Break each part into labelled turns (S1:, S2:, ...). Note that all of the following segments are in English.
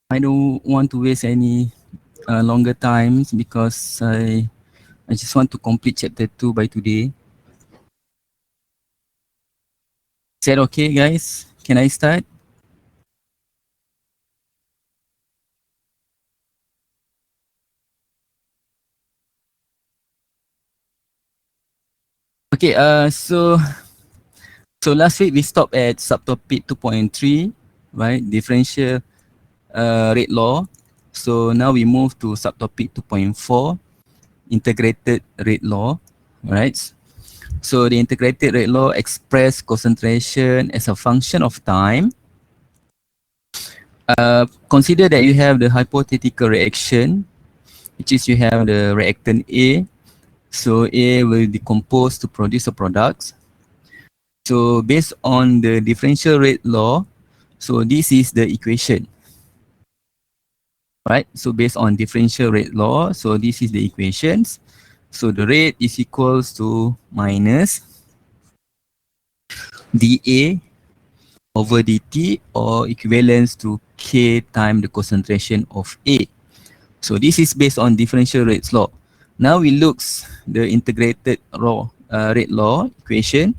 S1: I don't want to waste any longer times because I just want to complete chapter 2 by today. Is that okay, guys? Can I start? Okay, so last week we stopped at subtopic 2.3, right? Differential rate law. So now we move to subtopic 2.4, integrated rate law, right? So the integrated rate law express concentration as a function of time. Consider that you have the hypothetical reaction, which is you have the reactant A. So A will decompose to produce a product. So based on the differential rate law, so this is the equation, right? So based on differential rate law, so this is the equations. So the rate is equals to minus dA over dt or equivalence to K times the concentration of A. So this is based on differential rates law. Now we look the integrated rate law equation.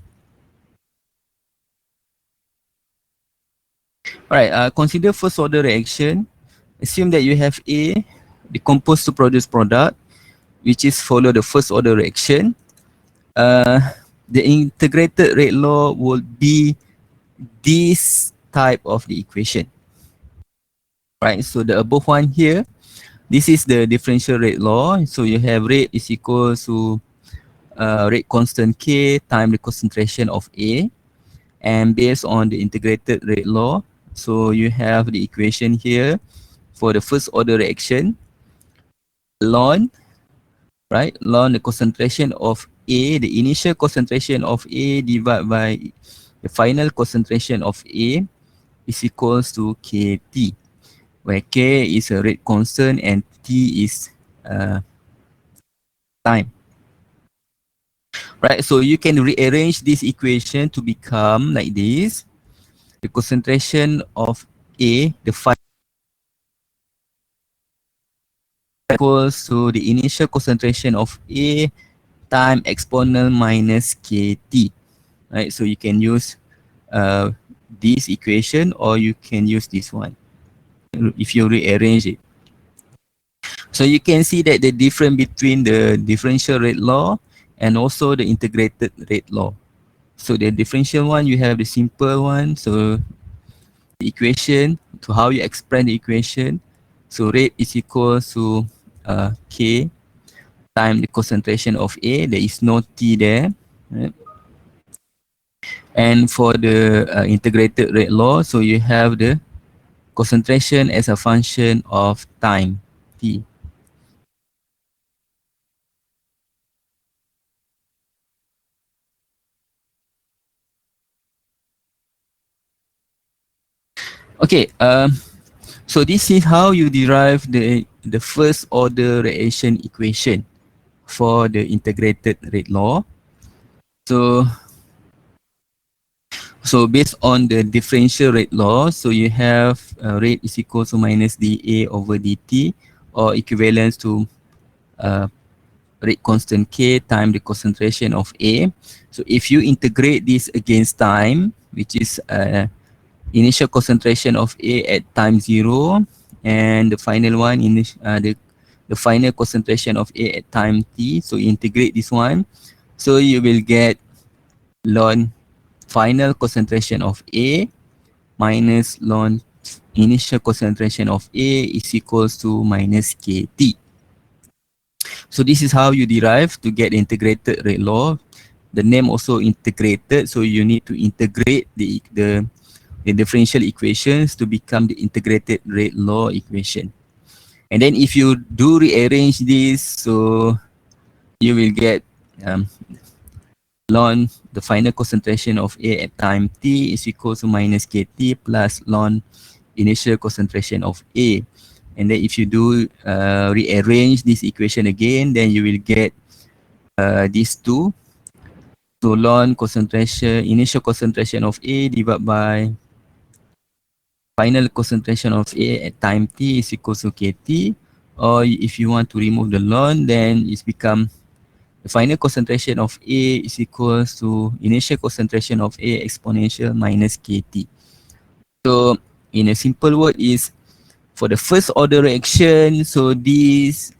S1: Alright, consider first order reaction. Assume that you have A decomposed to produce product, which is follow the first order reaction. The integrated rate law will be this type of the equation. Right, so the above one here, this is the differential rate law. So you have rate is equal to rate constant K times the concentration of A, and based on the integrated rate law, so you have the equation here for the first order reaction. Ln, right? Ln the concentration of A, the initial concentration of A divided by the final concentration of A is equals to Kt, where K is a rate constant and T is time. Right, so you can rearrange this equation to become like this. The concentration of A, the final equals to the initial concentration of A time exponent minus Kt. Right, so you can use this equation or you can use this one if you rearrange it. So you can see that the difference between the differential rate law and also the integrated rate law. So the differential one, you have the simple one. So the equation, to how you express the equation. So rate is equal to K times the concentration of A. There is no T there. Right? And for the integrated rate law, so you have the concentration as a function of time, T. Okay, so this is how you derive the first order reaction equation for the integrated rate law. So based on the differential rate law, so you have rate is equal to minus dA over dt, or equivalence to rate constant K times the concentration of A. So if you integrate this against time, which is initial concentration of A at time 0, and the final one in the final concentration of A at time t. So you integrate this one, so you will get ln final concentration of A minus ln initial concentration of A is equals to minus Kt. So this is how you derive to get integrated rate law. The name also integrated, so you need to integrate the differential equations to become the integrated rate law equation. And then if you do rearrange this, so you will get ln the final concentration of A at time t is equal to minus Kt plus ln initial concentration of A. And then if you do rearrange this equation again, then you will get these two. So ln concentration, initial concentration of A divided by final concentration of A at time t is equal to KT, or if you want to remove the ln, then it's become the final concentration of A is equal to initial concentration of A exponential minus KT. So in a simple word is for the first order reaction, so these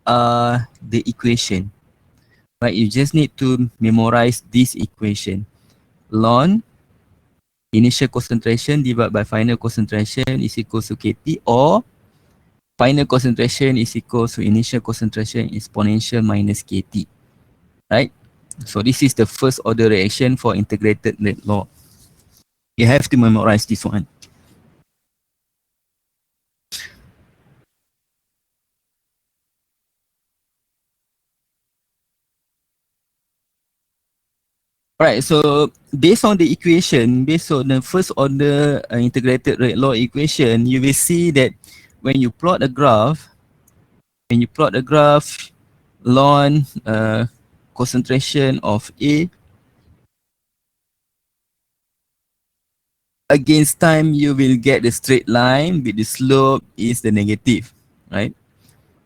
S1: are the equation. Right, you just need to memorize this equation. Ln initial concentration divided by final concentration is equal to KT, or final concentration is equal to initial concentration exponential minus KT. Right? So this is the first order reaction for integrated rate law. You have to memorize this one. Right, so based on the equation, based on the first order integrated rate law equation, you will see that when you plot a graph, ln concentration of A against time, you will get the straight line with the slope is the negative, right?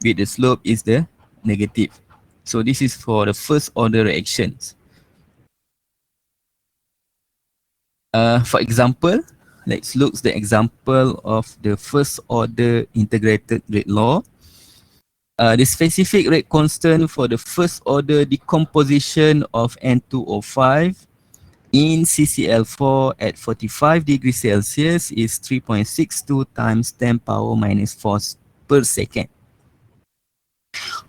S1: With the slope is the negative. So this is for the first order reactions. For example, let's look at the example of the first order integrated rate law. The specific rate constant for the first order decomposition of N2O5 in CCl4 at 45 degrees Celsius is 3.62 times 10 power minus 4 per second.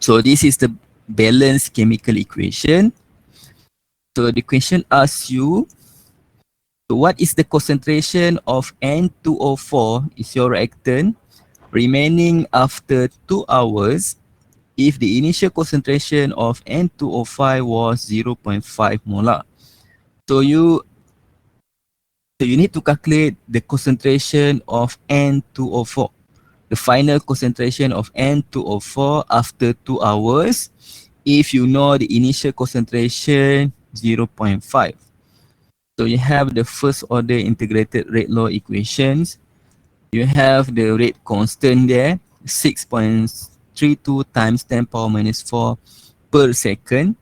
S1: So this is the balanced chemical equation. So the question asks you, so what is the concentration of N2O4 is your reactant remaining after 2 hours if the initial concentration of N2O5 was 0.5 molar. So you need to calculate the concentration of N2O4, the final concentration of N2O4 after 2 hours if you know the initial concentration 0.5. So you have the first order integrated rate law equations. You have the rate constant there, 6.32 times 10 power minus 4 per second.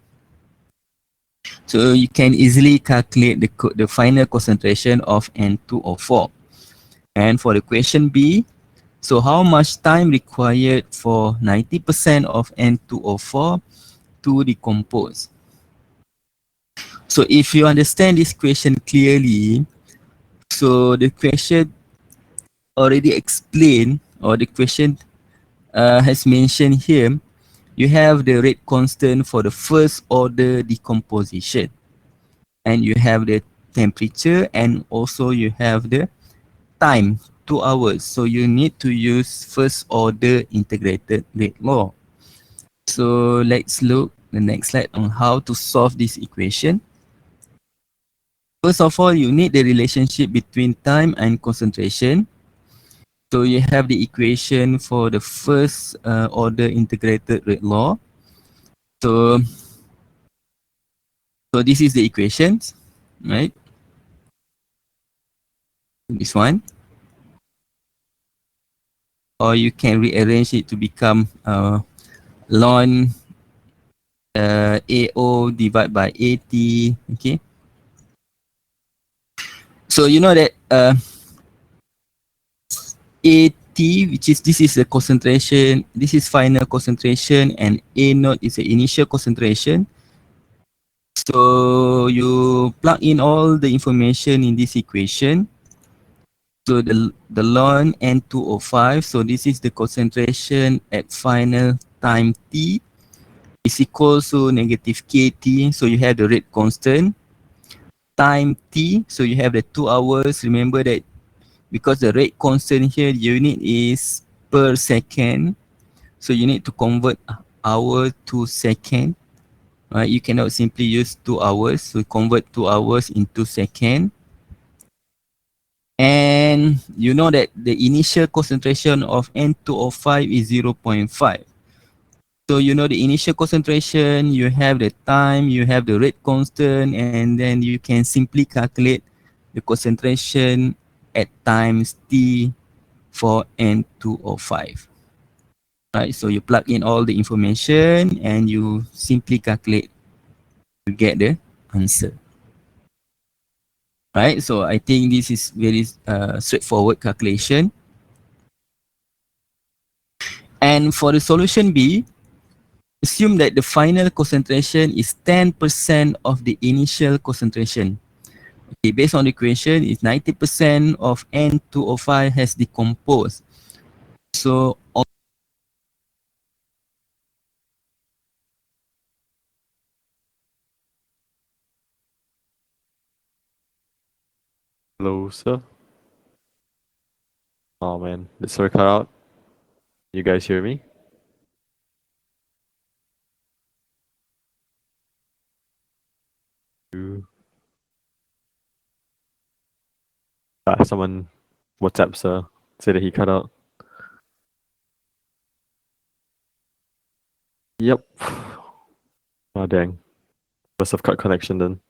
S1: So you can easily calculate the final concentration of N2O4. And for the question B, so how much time required for 90% of N2O4 to decompose? So if you understand this question clearly, so the question already explained, or the question has mentioned here, you have the rate constant for the first order decomposition, and you have the temperature, and also you have the time, 2 hours. So you need to use first order integrated rate law. So let's look the next slide on how to solve this equation. First of all, you need the relationship between time and concentration. So you have the equation for the first order integrated rate law. So this is the equations, right? This one. Or you can rearrange it to become ln AO divided by AT, okay? So you know that AT, which is this is the concentration, this is final concentration, and A naught is the initial concentration. So you plug in all the information in this equation. So the ln N2O5, so this is the concentration at final time T is equal to negative KT. So you have the rate constant. Time T, so you have the 2 hours. Remember that because the rate constant here, the unit is per second. So you need to convert hour to second. Right? You cannot simply use 2 hours. So convert 2 hours into second. And you know that the initial concentration of N2O5 is 0.5. So you know the initial concentration, you have the time, you have the rate constant, and then you can simply calculate the concentration at times t for N2O5. Right, so you plug in all the information and you simply calculate to get the answer. Right, so I think this is very straightforward calculation. And for the solution B, assume that the final concentration is 10% of the initial concentration. Okay, based on the equation, is 90% of N2O5 has decomposed. So
S2: Hello, sir. Oh man, the sir cut out. You guys hear me? Someone WhatsApp sir said that he cut out. Yep. Oh dang. Must have cut connection then.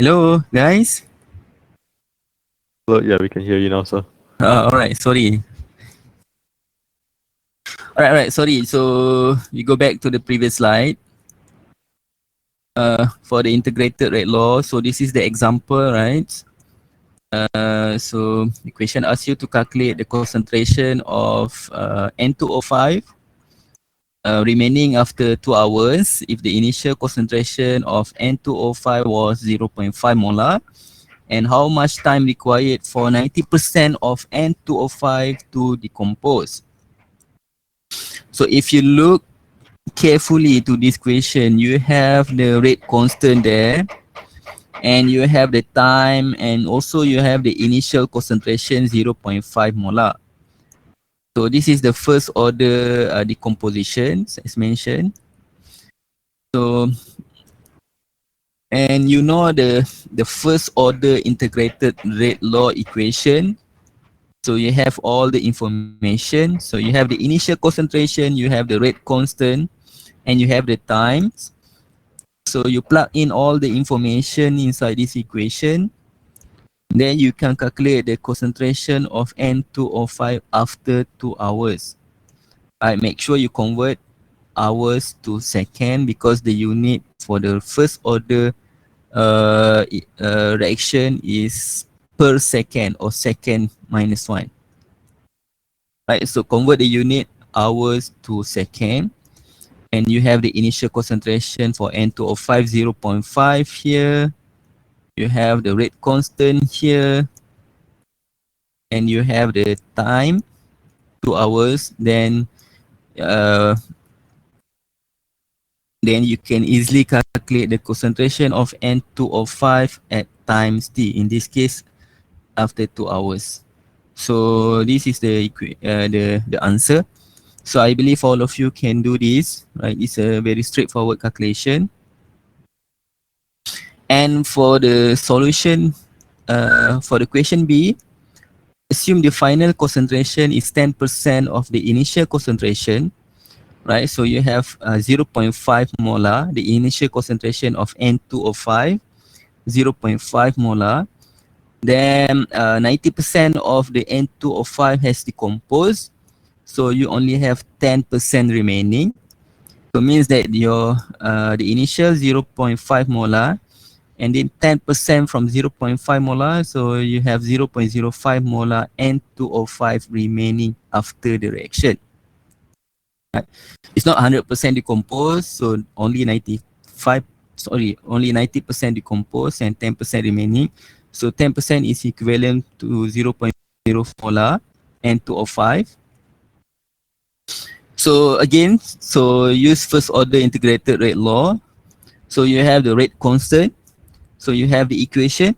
S1: hello guys.
S2: Hello, yeah, we can hear you now, sir.
S1: All right, sorry. All right, sorry. So we go back to the previous slide. For the integrated rate law, so this is the example, right? So the question asks you to calculate the concentration of N2O5 remaining after 2 hours if the initial concentration of N2O5 was 0.5 molar, and how much time required for 90% of N2O5 to decompose. So if you look carefully to this question, you have the rate constant there, and you have the time, and also you have the initial concentration 0.5 molar. So this is the first order decomposition as mentioned. So, and you know the first order integrated rate law equation. So you have all the information. So you have the initial concentration, you have the rate constant, and you have the times. So you plug in all the information inside this equation. Then you can calculate the concentration of N2O5 after 2 hours. Alright, make sure you convert hours to second because the unit for the first order reaction is per second or second minus 1. Right, so convert the unit hours to second, and you have the initial concentration for N2O5 0.5 here. You have the rate constant here, and you have the time 2 hours. Then you can easily calculate the concentration of N2O5 at times t, in this case after 2 hours. So this is the answer. So I believe all of you can do this, right? It's a very straightforward calculation. And for the solution, for the question B, assume the final concentration is 10% of the initial concentration, right? So you have 0.5 molar, the initial concentration of N2O5, 0.5 molar. Then 90% of the N2O5 has decomposed. So you only have 10% remaining. So it means that your the initial 0.5 molar, and then 10% from 0.5 molar, so you have 0.05 molar N2O5 remaining after the reaction. Right. It's not 100% decomposed, so only 90% decomposed and 10% remaining. So 10% is equivalent to 0.0 molar N2O5. So again, so use first order integrated rate law. So you have the rate constant. So you have the equation.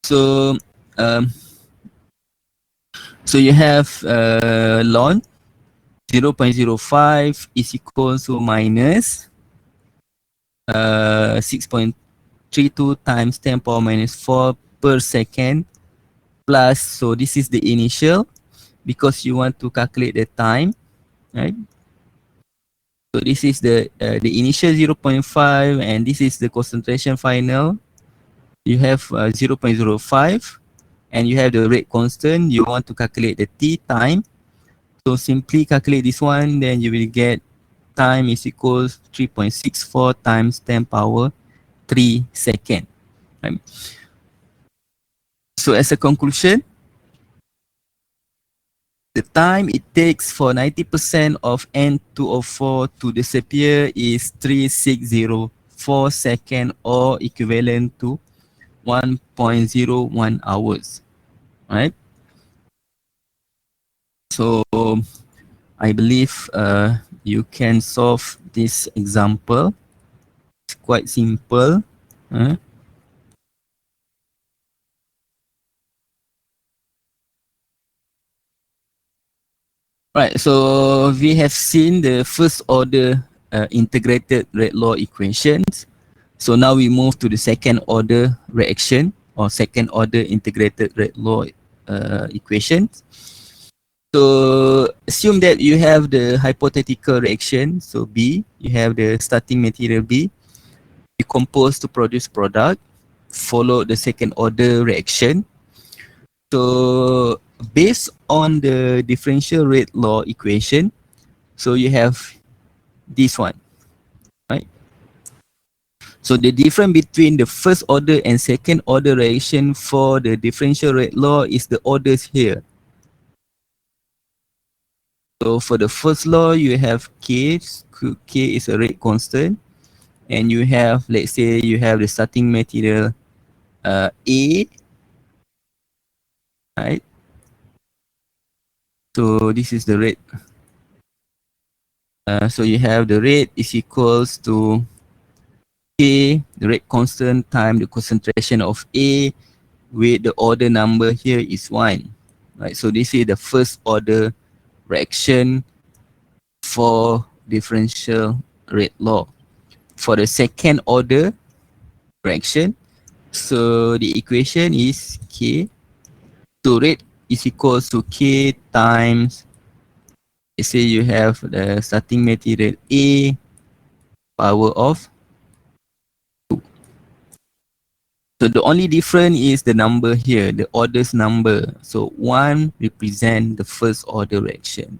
S1: So so you have ln 0.05 is equal to minus 6.32 times 10 power minus 4 per second plus, so this is the initial because you want to calculate the time, right? So this is the initial 0.5, and this is the concentration final. You have 0.05, and you have the rate constant. You want to calculate the t time. So simply calculate this one, then you will get time is equals 3.64 times 10 power 3 second. Right? So as a conclusion, the time it takes for 90% of N2O4 to disappear is 3604 seconds, or equivalent to 1.01 hours. Right? So I believe you can solve this example. It's quite simple. Right, so we have seen the first order integrated rate law equations. So now we move to the second order reaction, or second order integrated rate law equations. So assume that you have the hypothetical reaction, so B, you have the starting material B, decompose to produce product, follow the second order reaction. So based on the differential rate law equation, so you have this one, right? So the difference between the first order and second order reaction for the differential rate law is the orders here. So for the first law, you have K. K is a rate constant. And you have, let's say, you have the starting material A, right? So this is the rate. So you have the rate is equals to K, the rate constant, time the concentration of A, with the order number here is 1. Right? So this is the first order reaction for differential rate law. For the second order reaction, so the equation is K. So rate is equals to K times, let's say you have the starting material A power of 2. So the only difference is the number here, the orders number. So 1 represent the first order reaction.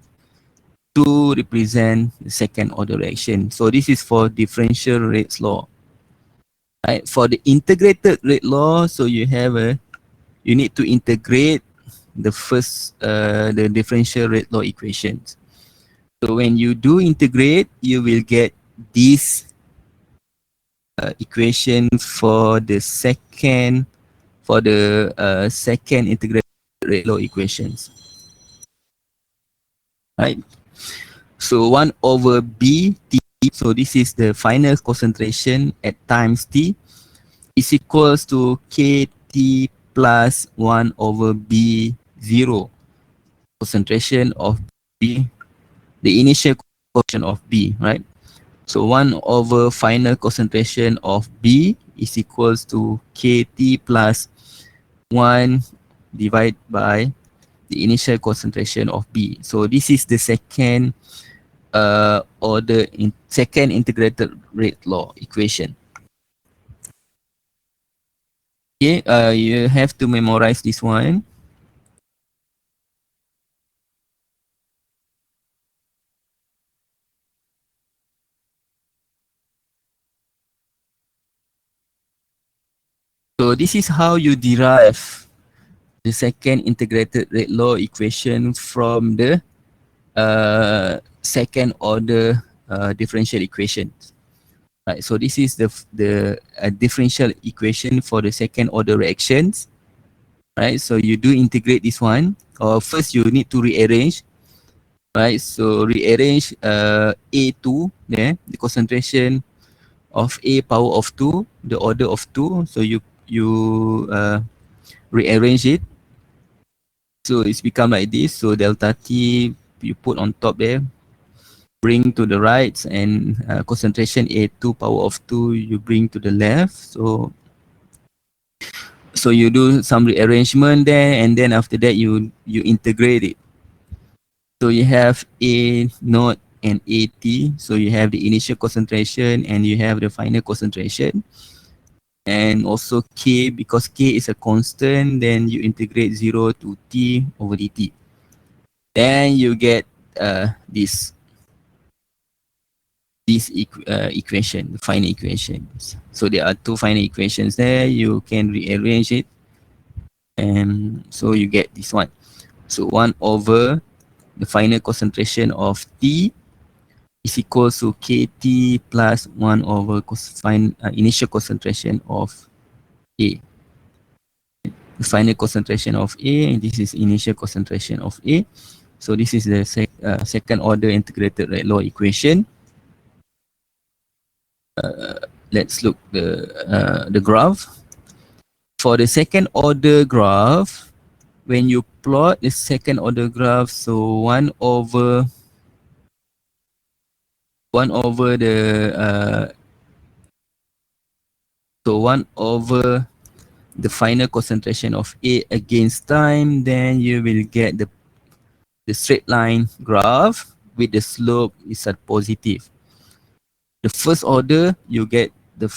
S1: 2 represent the second order reaction. So this is for differential rates law. Right? For the integrated rate law, so you have you need to integrate the first the differential rate law equations. So when you do integrate, you will get this equation for the second integrated rate law equations. Right? So 1 over B T, so this is the final concentration at times T, is equals to KT plus 1 over B0, concentration of B, the initial concentration of B, right? So 1 over final concentration of B is equals to KT plus 1 divided by the initial concentration of B. So this is the second second integrated rate law equation. Okay, you have to memorize this one. So this is how you derive the second integrated rate law equation from the second order differential equations. Right, so this is the differential equation for the second order reactions. Right, so you do integrate this one. Or first you need to rearrange. Right, so rearrange A2 there, the concentration of A power of 2, the order of 2. So you rearrange it. So it's become like this. So delta T you put on top there, bring to the right, and concentration A2 power of 2 you bring to the left. So you do some rearrangement there, and then after that you integrate it. So you have A naught and AT. So you have the initial concentration and you have the final concentration. And also K, because K is a constant, then you integrate 0 to T over dt. Then you get this equation, the final equations. So there are two final equations there. You can rearrange it, and so you get this one. So 1 over the final concentration of T is equals to KT plus 1 over initial concentration of A. The final concentration of A, and this is initial concentration of A. So this is the second order integrated rate law equation. Let's look the graph. For the second order graph, when you plot the second order graph, so 1 over the final concentration of A against time, then you will get the straight line graph with the slope is at positive. The first order, you get the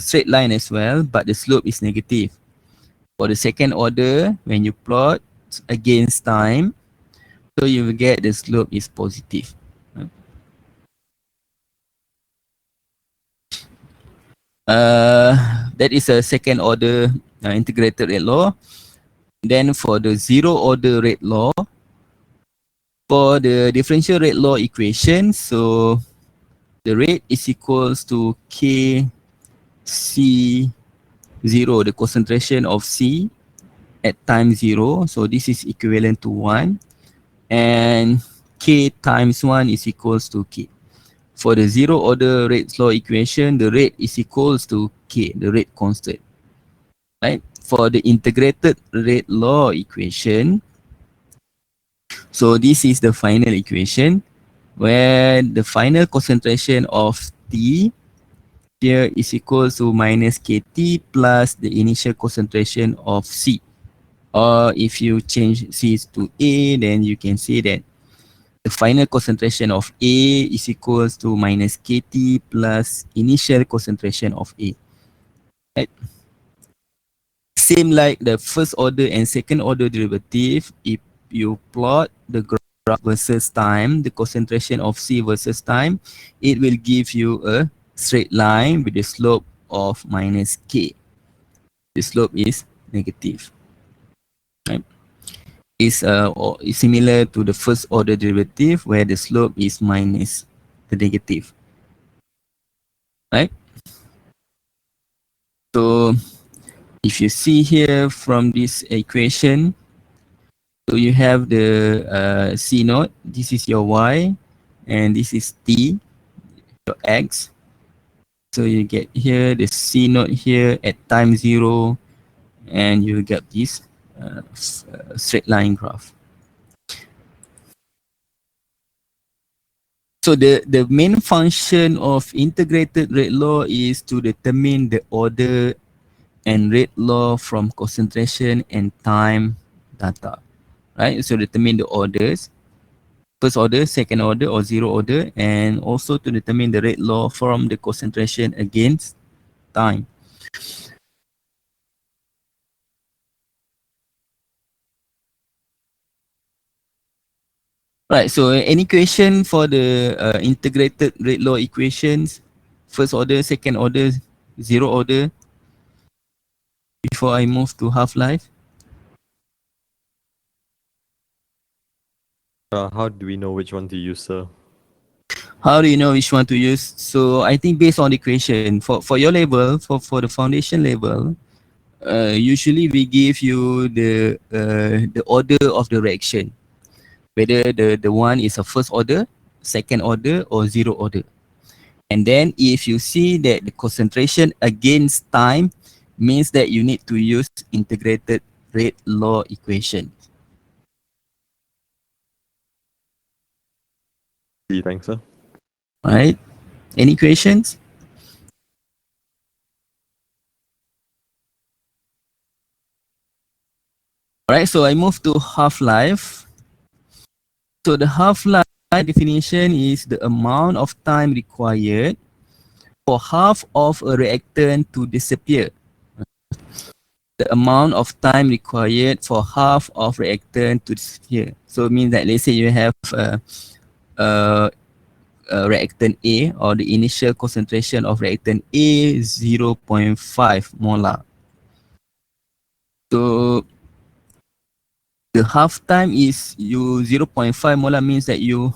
S1: straight line as well, but the slope is negative. For the second order, when you plot against time, so you will get the slope is positive. That is a second order integrated rate law. Then for the zero order rate law, for the differential rate law equation, so the rate is equals to K C 0, the concentration of C at time 0. So this is equivalent to 1. And K times 1 is equals to K. For the zero order rate law equation, the rate is equals to K, the rate constant. Right? For the integrated rate law equation, so this is the final equation where the final concentration of T here is equal to minus KT plus the initial concentration of C. Or if you change C to A, then you can say that the final concentration of A is equal to minus KT plus initial concentration of A. Right? Same like the first order and second order derivative, if you plot the graph versus time, the concentration of C versus time, it will give you a straight line with a slope of minus K. The slope is negative. Right? Is similar to the first order derivative where the slope is minus the negative. Right? So if you see here from this equation, so you have the C naught, this is your Y, and this is T, your X. So you get here the C naught here at time 0, and you get this straight line graph. So the main function of integrated rate law is to determine the order and rate law from concentration and time data, right? So determine the orders, first order, second order, or zero order, and also to determine the rate law from the concentration against time. Right, so any question for the integrated rate law equations, first order, second order, zero order, before I move to half-life?
S2: How do we know which one to use, sir?
S1: How do you know which one to use? So I think based on the equation, for your level, for the foundation level, usually we give you the order of the reaction, whether the one is a first order, second order, or zero order. And then if you see that the concentration against time means that you need to use integrated rate law equation.
S2: Thanks, sir.
S1: Right? Any questions? Alright, so I move to half-life. So the half-life definition is the amount of time required for half of a reactant to disappear. The amount of time required for half of reactant to disappear. So it means that let's say you have reactant A, or the initial concentration of reactant A 0.5 molar. So the half time is you 0.5 molar means that you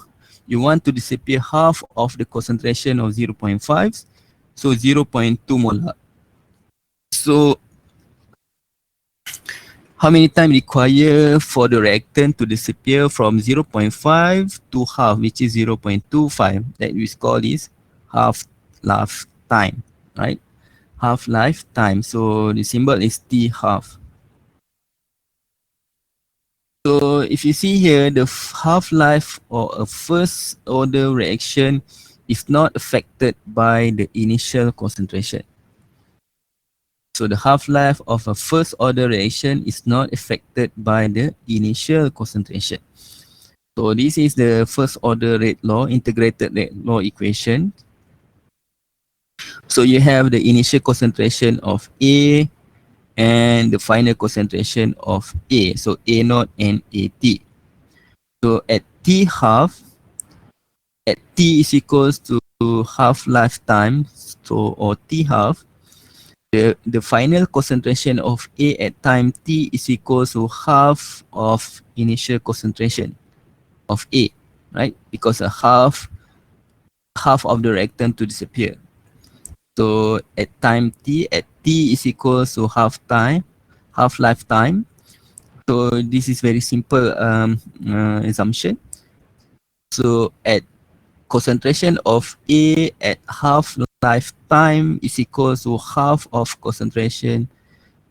S1: want to disappear half of the concentration of 0.5, so 0.2 molar. So how many time required for the reactant to disappear from 0.5 to half, which is 0.25, that we call this half-life time, right? Half-life time. So the symbol is T half. So if you see here, the half-life or a first order reaction is not affected by the initial concentration. So the half-life of a first order reaction is not affected by the initial concentration. So this is the first order rate law, integrated rate law equation. So you have the initial concentration of A and the final concentration of A. So A naught and AT. So at T half, at T is equals to half-life time, so or T half, the final concentration of A at time t is equal to half of initial concentration of A, right? Because a half of the reactant to disappear. So at time t, at t is equal to half lifetime. So this is very simple assumption. So at concentration of A at half lifetime is equal to half of concentration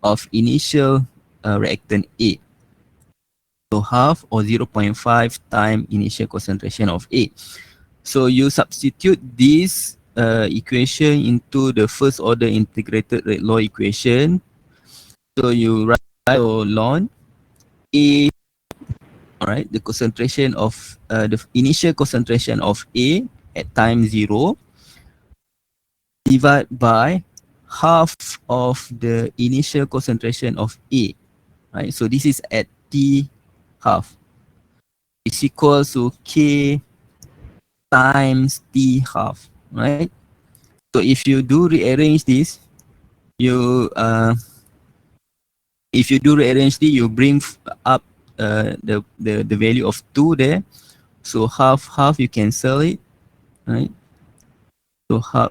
S1: of initial reactant A. So half or 0.5 time initial concentration of A. So you substitute this equation into the first order integrated rate law equation. So you write ln A, alright, the concentration of the initial concentration of A at time 0 divided by half of the initial concentration of A, right? So this is at T half. It's equal to K times T half, right? So if you do rearrange this, you you bring up the value of 2 there. So half you cancel it, right? So half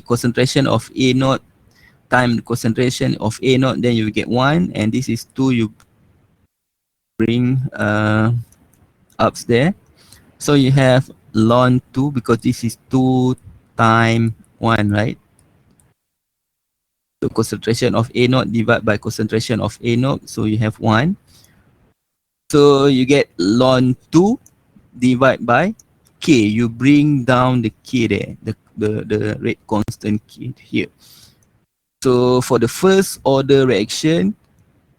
S1: concentration of A naught time concentration of A naught, then you get 1, and this is 2, you bring ups there. So you have ln 2 because this is 2 times 1, right? So concentration of A naught divided by concentration of A naught, so you have 1. So you get ln 2 divided by K. You bring down the K there, the rate constant K here. So for the first order reaction,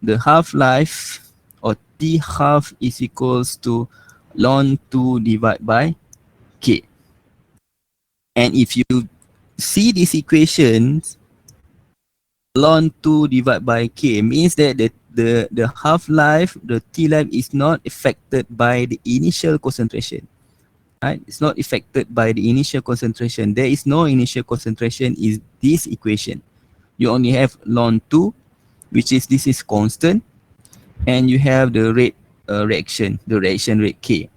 S1: the half-life or T half is equals to ln 2 divided by K. And if you see these equations, ln 2 divided by K means that the half-life, the T-life is not affected by the initial concentration. Right? It's not affected by the initial concentration. There is no initial concentration in this equation. You only have ln 2, which is this is constant, and you have the rate reaction rate K.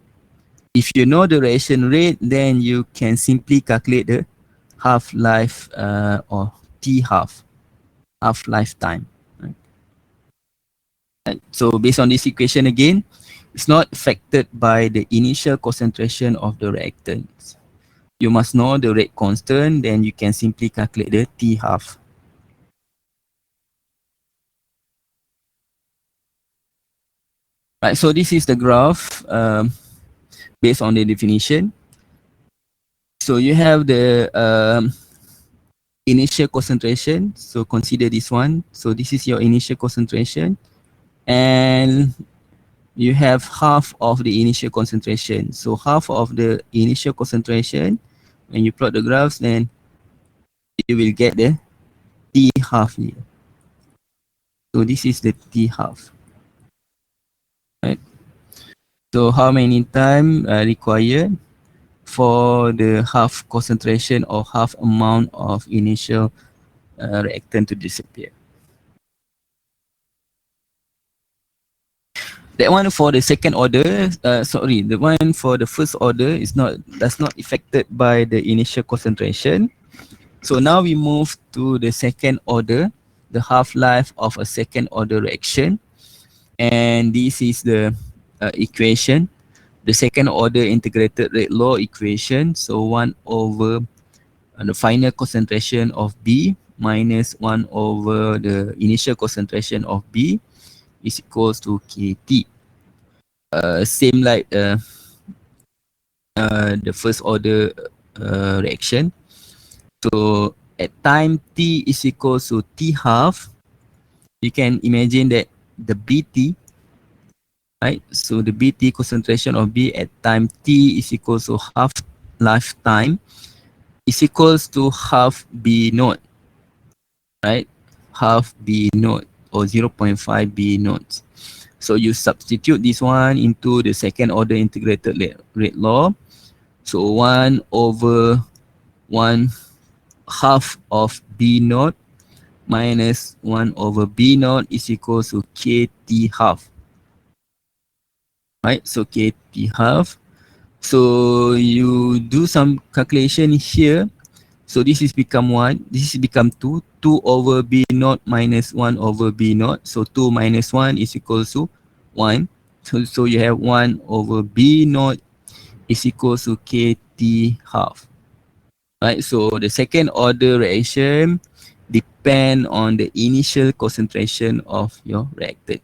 S1: If you know the reaction rate, then you can simply calculate the half-life or T half lifetime. Right? And so based on this equation again, it's not affected by the initial concentration of the reactants. You must know the rate constant, then you can simply calculate the T half. Right, so this is the graph based on the definition. So you have the initial concentration. So consider this one. So this is your initial concentration, and you have half of the initial concentration. So half of the initial concentration, when you plot the graphs, then you will get the T half here. So this is the T half. Right. So how many time required for the half concentration or half amount of initial reactant to disappear? That one for the second order, the one for the first order does not affected by the initial concentration. So now we move to the second order, the half-life of a second order reaction. And this is the equation, the second order integrated rate law equation. So 1 over the final concentration of B minus 1 over the initial concentration of B is equals to KT. Same like the first order reaction. So at time T is equals to T half, you can imagine that the BT, right? So the BT concentration of B at time T is equals to half lifetime is equals to half B naught, right? Half B naught or 0.5 B naught. So you substitute this one into the second order integrated rate law. So 1 over 1 half of B naught minus 1 over B naught is equals to KT half. Right, so KT half. So you do some calculation here. So this is become 1, this is become 2. 2 over B naught minus 1 over B naught. So 2 minus 1 is equals to 1. So you have 1 over B naught is equals to KT half. Right, so the second order reaction depend on the initial concentration of your reactant.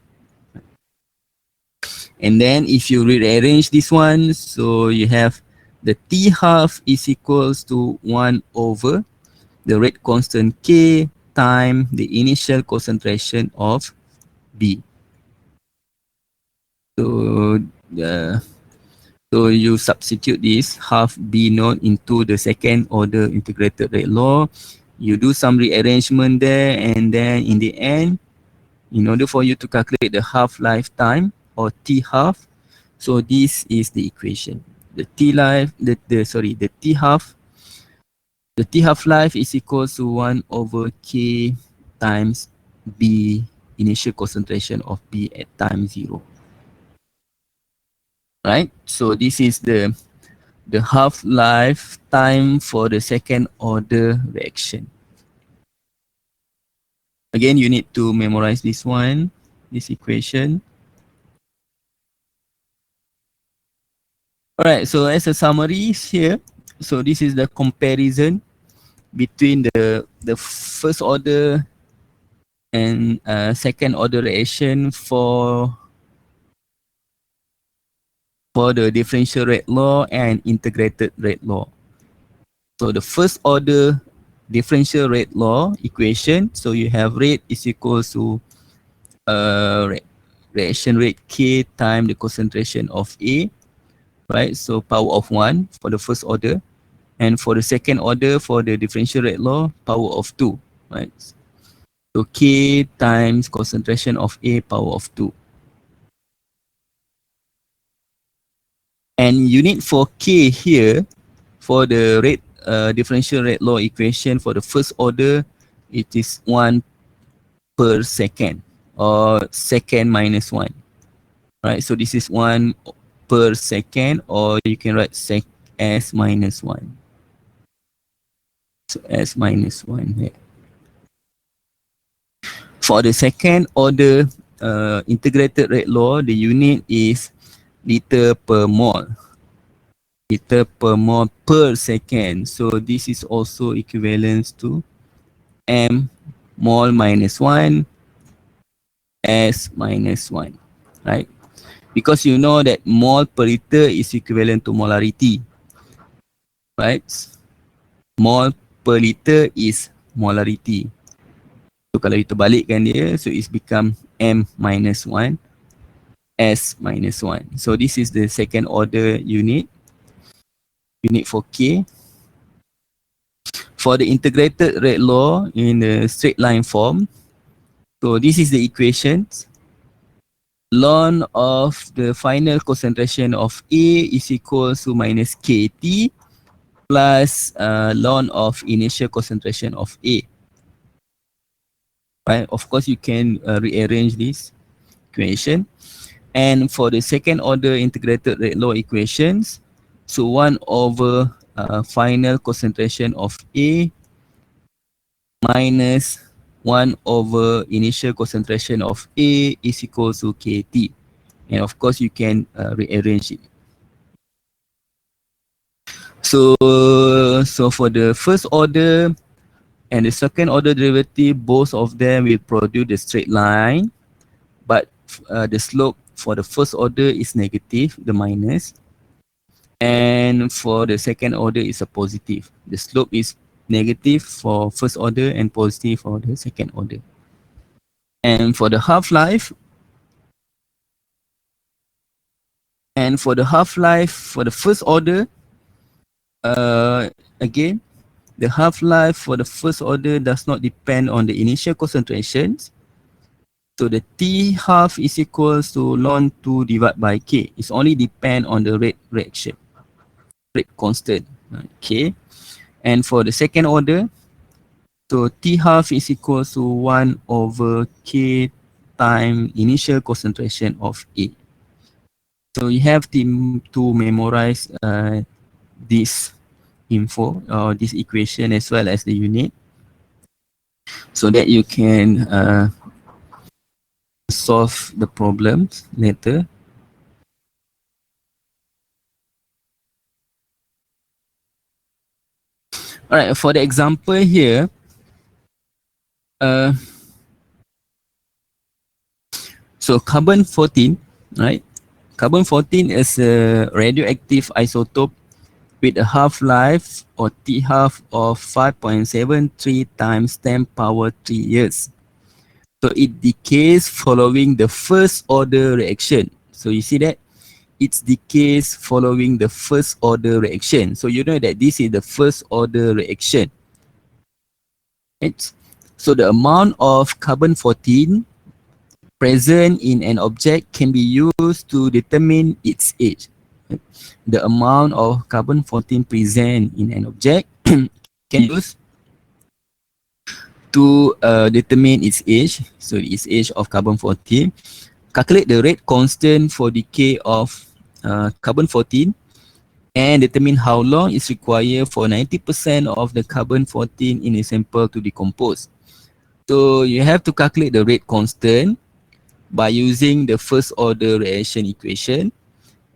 S1: And then if you rearrange this one, so you have the T half is equals to 1 over the rate constant K time the initial concentration of B. So so you substitute this half B naught into the second order integrated rate law. You do some rearrangement there, and then in the end, in order for you to calculate the half-life time or T half, so this is the equation. The T half life is equals to 1 over K times B initial concentration of B at time 0. Right? So this is the half-life time for the second order reaction. Again, you need to memorize this one, this equation. Alright, so as a summary here, so this is the comparison between the first order and second order reaction for the differential rate law and integrated rate law. So the first order differential rate law equation, so you have rate is equals to reaction rate K time the concentration of A, right? So power of 1 for the first order, and for the second order for the differential rate law, power of 2, right? So K times concentration of A power of 2. And unit for K here, for the rate differential rate law equation for the first order, it is 1 per second, or second minus 1. Right, so this is 1 per second, or you can write S minus 1. So S minus 1 here. For the second order integrated rate law, the unit is liter per mole. Liter per mole per second. So this is also equivalent to M mole minus 1 S minus 1, right? Because you know that mole per liter is equivalent to molarity, right? Mole per liter is molarity. So kalau kita balikkan dia, so it's become M minus 1 S minus 1. So this is the second order unit for K. For the integrated rate law in the straight line form, so this is the equations. Ln of the final concentration of A is equal to minus KT plus ln of initial concentration of A. Right? Of course, you can rearrange this equation. And for the second order integrated rate law equations, so 1 over final concentration of A minus 1 over initial concentration of A is equal to KT. And of course, you can rearrange it. So for the first order and the second order derivative, both of them will produce the straight line, but the slope for the first order is negative, the minus, and for the second order is a positive. The slope is negative for first order and positive for the second order. And for the half-life, for the first order, again, the half-life for the first order does not depend on the initial concentrations. So the T half is equals to ln 2 divided by K. It's only depend on the rate reaction, rate constant, K. And for the second order, So T half is equal to 1 over K time initial concentration of A. So you have to memorize this info or this equation as well as the unit, so that you can solve the problems later. All right, for the example here, so carbon 14, right? Carbon 14 is a radioactive isotope with a half-life or T half of 5.73 times 10 power 3 years. So it decays following the first order reaction. So you see that it decays following the first order reaction. So you know that this is the first order reaction. Right? So the amount of carbon 14 present in an object can be used to determine its age. The amount of carbon 14 present in an object can use to determine its age. So its age of carbon 14. Calculate the rate constant for decay of carbon 14 and determine how long is required for 90% of the carbon 14 in a sample to decompose. So you have to calculate the rate constant by using the first order reaction equation,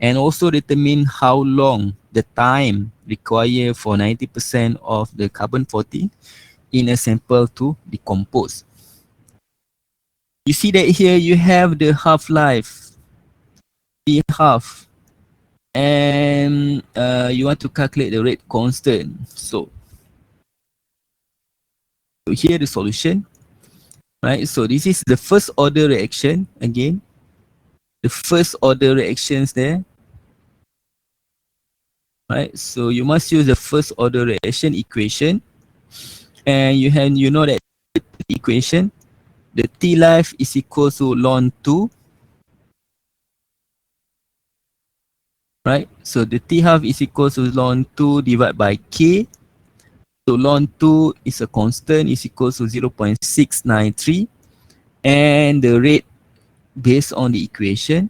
S1: and also determine how long the time required for 90% of the carbon 14 in a sample to decompose. You see that here you have the half-life, T half, and you want to calculate the rate constant. So here the solution, right? So this is the first order reaction again. The first order reactions there, right? So you must use the first order reaction equation, and you know that equation, the T life is equal to ln 2, right? So the T half is equal to ln 2 divided by K. So ln 2 is a constant, is equal to 0.693, and the rate based on the equation,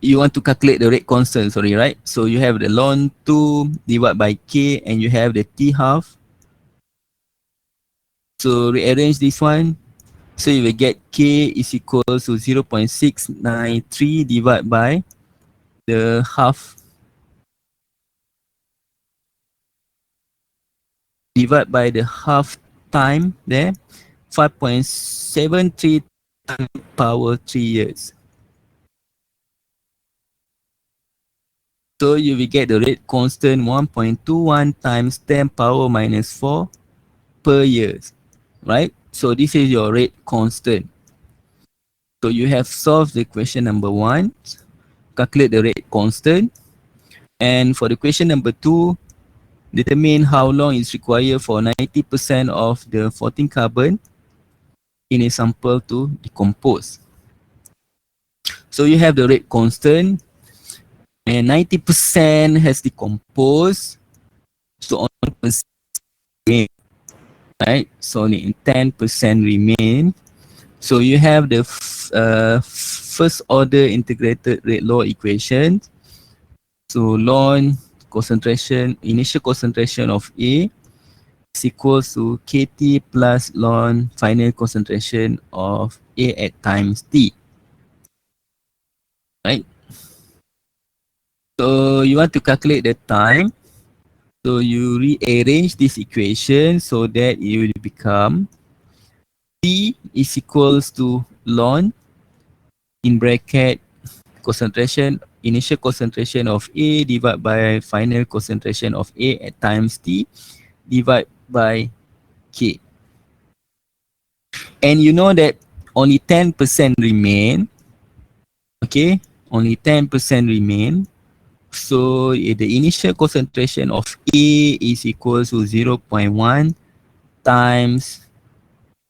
S1: you want to calculate the rate constant, sorry, right? So you have the ln 2 divided by K, and you have the T half. So rearrange this one. So you will get K is equal to 0.693 divided by the half, divided by the half time there, 5.73 times power 3 years. So you will get the rate constant 1.21 times 10 power minus 4 per year, right? So this is your rate constant. So you have solved the question number 1, calculate the rate constant. And for the question number 2, determine how long is required for 90% of the 14 carbon in a sample to decompose. So you have the rate constant, and 90% has decomposed. So only remain, right? So only 10% remain. So you have the first order integrated rate law equation. So ln concentration, initial concentration of A is equals to KT plus ln final concentration of A at times T, right? So you want to calculate the time. So you rearrange this equation so that it will become T is equals to ln in bracket concentration, initial concentration of A divided by final concentration of A at times T divided by K. And you know that only 10% remain. Okay, only 10% remain. So the initial concentration of A is equal to 0.1 times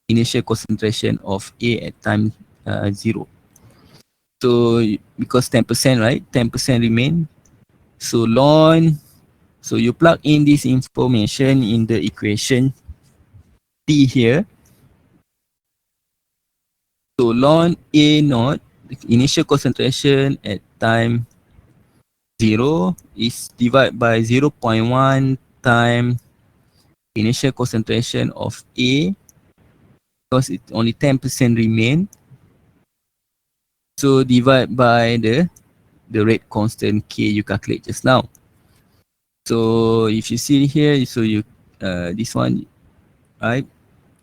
S1: initial concentration of A at time 0. So because 10%, right? 10% remain. So ln, so you plug in this information in the equation T here. So ln A naught, the initial concentration at time 0 is divided by 0.1 times initial concentration of A, because it only 10% remain. So divide by the rate constant K you calculate just now. So if you see here, so you this one, right?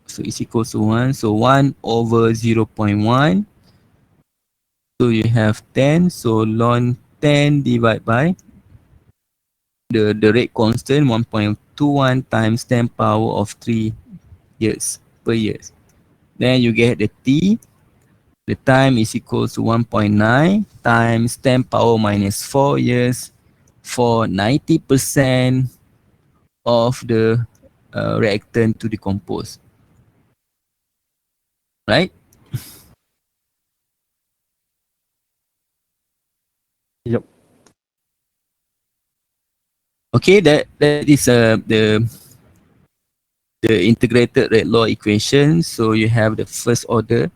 S1: So it's equal to 1. So 1 over 0.1. So you have 10. So ln 10 divided by the rate constant 1.21 times 10 power of 3 years per year. Then you get the T. The time is equal to 1.9 times 10 power minus 4 years for 90% of the reactant to decompose. Right?
S2: Yep.
S1: Okay, that is the integrated rate law equation. So you have the first order,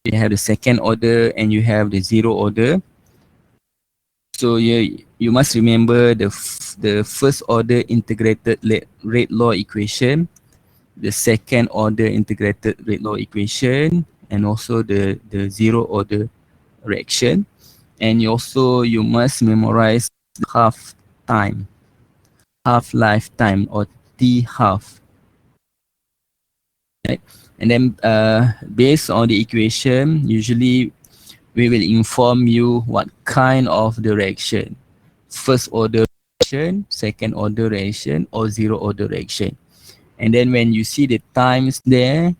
S1: you have the second order, and you have the zero order. So you must remember the first order integrated rate law equation, the second order integrated rate law equation, and also the zero order reaction. And you must memorize the half lifetime, or T half. Right? And then based on the equation, usually we will inform you what kind of the reaction. First order reaction, second order reaction, or zero order reaction. And then when you see the times there,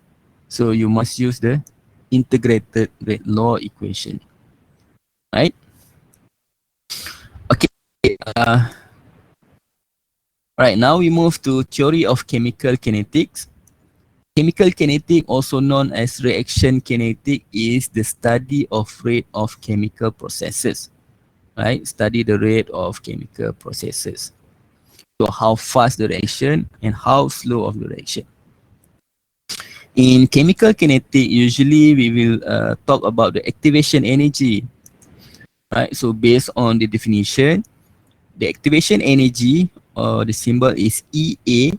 S1: so you must use the integrated rate law equation. Right? Okay. Right, now we move to theory of chemical kinetics. Chemical kinetic, also known as reaction kinetic, is the study of rate of chemical processes. Right? Study the rate of chemical processes. So how fast the reaction and how slow of the reaction. In chemical kinetic, usually we will talk about the activation energy. Right? So based on the definition, the activation energy, or the symbol is EA,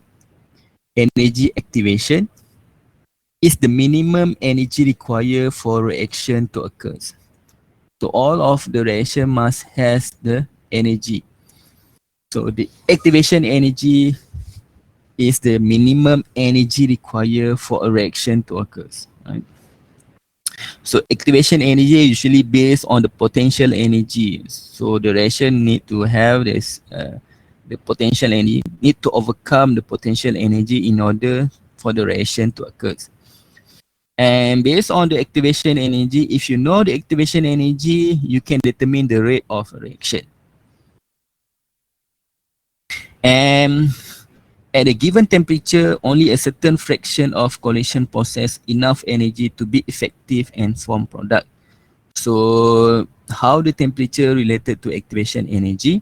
S1: energy activation, is the minimum energy required for reaction to occur. So all of the reaction must has the energy. So the activation energy is the minimum energy required for a reaction to occur. Right? So activation energy is usually based on the potential energy. So the reaction need to have this the potential energy, need to overcome the potential energy in order for the reaction to occur. And based on the activation energy, if you know the activation energy, you can determine the rate of reaction. And at a given temperature, only a certain fraction of collision possess enough energy to be effective and form product. So how the temperature related to activation energy?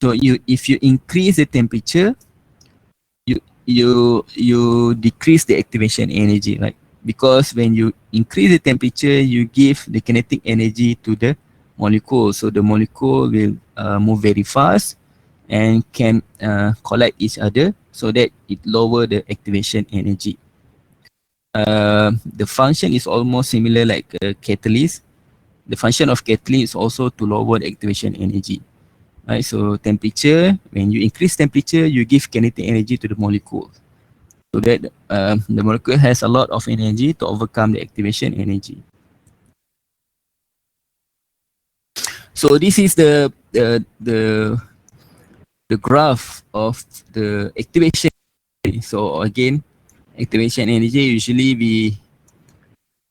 S1: So if you increase the temperature, you decrease the activation energy, right? Because when you increase the temperature, you give the kinetic energy to the molecule. So the molecule will move very fast and can collide each other, so that it lower the activation energy. The function is almost similar like a catalyst. The function of catalyst is also to lower the activation energy. Right, so temperature, when you increase temperature, you give kinetic energy to the molecule, so that the molecule has a lot of energy to overcome the activation energy. So this is the graph of the activation energy. So again, activation energy, usually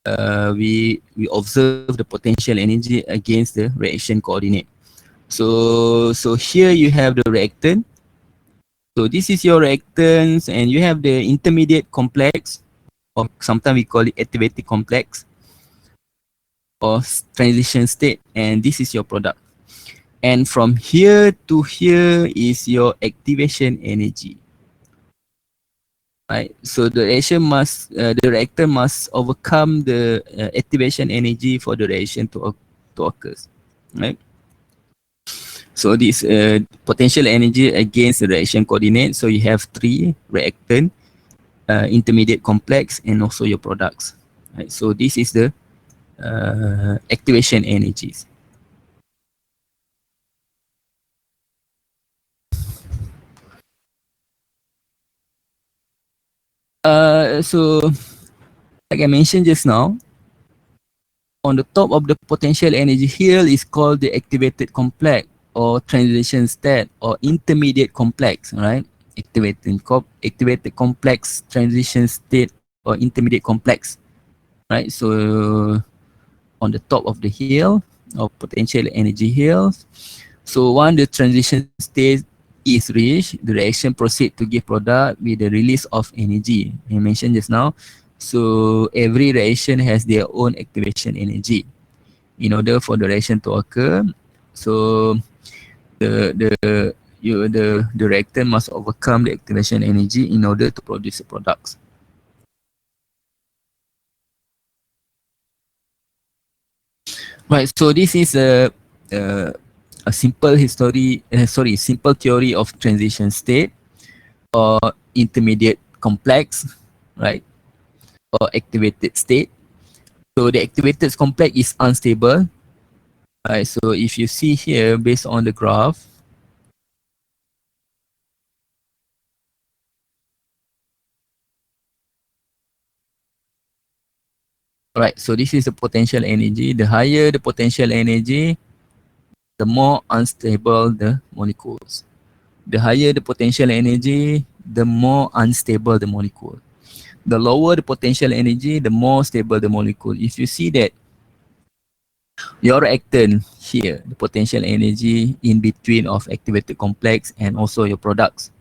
S1: we observe the potential energy against the reaction coordinate. So here you have the reactant. So this is your reactants, and you have the intermediate complex, or sometimes we call it activating complex, or transition state, and this is your product. And from here to here is your activation energy. Right, so the the reactor must overcome the activation energy for the reaction to occur. Right. So this potential energy against the reaction coordinate. So you have three: reactant, intermediate complex, and also your products. Right. So this is the activation energies. So like I mentioned just now, on the top of the potential energy hill is called the activated complex or transition state or intermediate complex, right? Activated complex, transition state, or intermediate complex, right? So on the top of the hill or potential energy hill, so once the transition state is reached, the reaction proceed to give product with the release of energy. I mentioned just now. So every reaction has their own activation energy. In order for the reaction to occur, so the reactant must overcome the activation energy in order to produce the products. Right. So this is a simple simple theory of transition state or intermediate complex, right? Or activated state. So the activated complex is unstable. Right. So if you see here, based on the graph, right. So this is the potential energy. The higher the potential energy, the more unstable the molecules. The higher the potential energy, the more unstable the molecule. The lower the potential energy, the more stable the molecule. If you see that your reactant here, the potential energy in between of activated complex and also your products.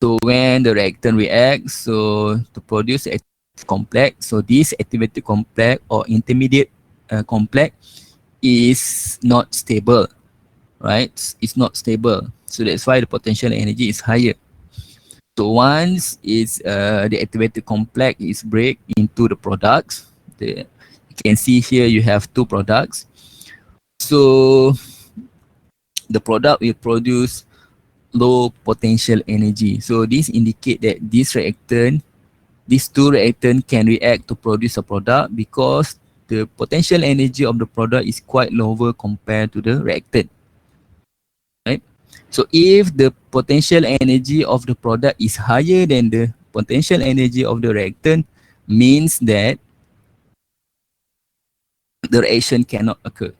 S1: So when the reactant reacts, so to produce active complex, so this activated complex or intermediate complex is not stable, right? It's not stable. So that's why the potential energy is higher. So once it's the activated complex is break into the products, you can see here you have two products. So the product will produce low potential energy. So this indicate that these two reactant can react to produce a product because the potential energy of the product is quite lower compared to the reactant. Right? So if the potential energy of the product is higher than the potential energy of the reactant, means that the reaction cannot occur.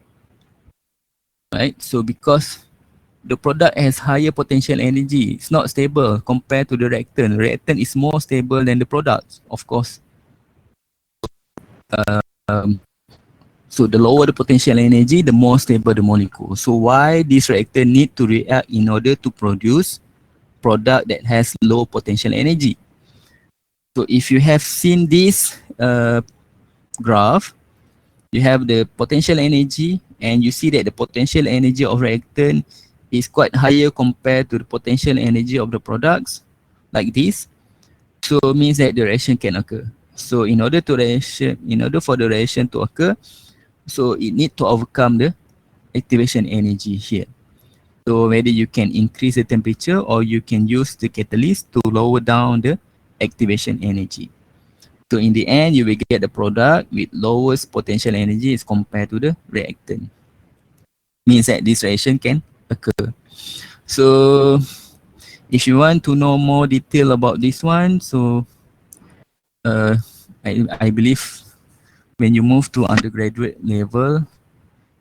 S1: Right? So because the product has higher potential energy, it's not stable compared to the reactant. Reactant is more stable than the product, of course. Um, so the lower the potential energy, the more stable the molecule. So why this reactant need to react in order to produce product that has low potential energy? So if you have seen this graph, you have the potential energy and you see that the potential energy of reactant is quite higher compared to the potential energy of the products like this. So it means that the reaction can occur. So in order for the reaction to occur, so it need to overcome the activation energy here. So whether you can increase the temperature or you can use the catalyst to lower down the activation energy. So in the end, you will get the product with lowest potential energy as compared to the reactant. Means that this reaction can occur. So if you want to know more detail about this one, so uh, I believe when you move to undergraduate level,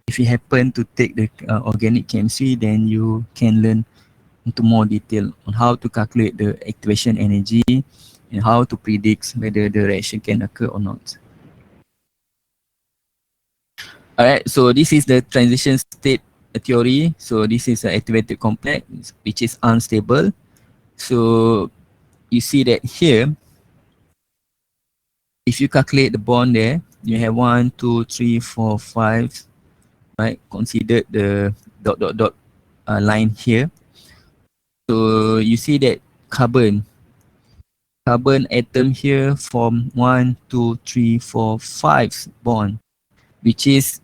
S1: if you happen to take the organic chemistry, then you can learn into more detail on how to calculate the activation energy and how to predict whether the reaction can occur or not. Alright, so this is the transition state theory. So this is an activated complex which is unstable. So you see that here, if you calculate the bond there, you have 1, 2, 3, 4, 5, right? Consider the dot dot dot line here. So you see that carbon atom here form 1, 2, 3, 4, 5 bond, which is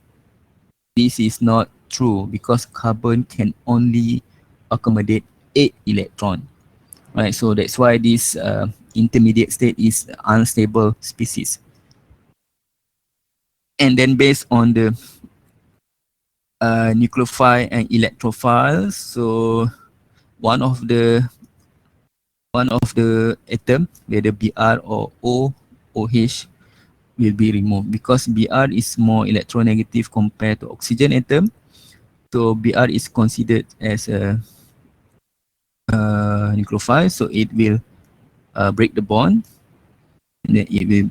S1: this is not true because carbon can only accommodate 8 electron, right? So that's why this intermediate state is unstable species. And then based on the nucleophile and electrophiles, so one of the atom, whether Br or OH, will be removed because Br is more electronegative compared to oxygen atom. So Br is considered as a nucleophile, so it will break the bond, and then it will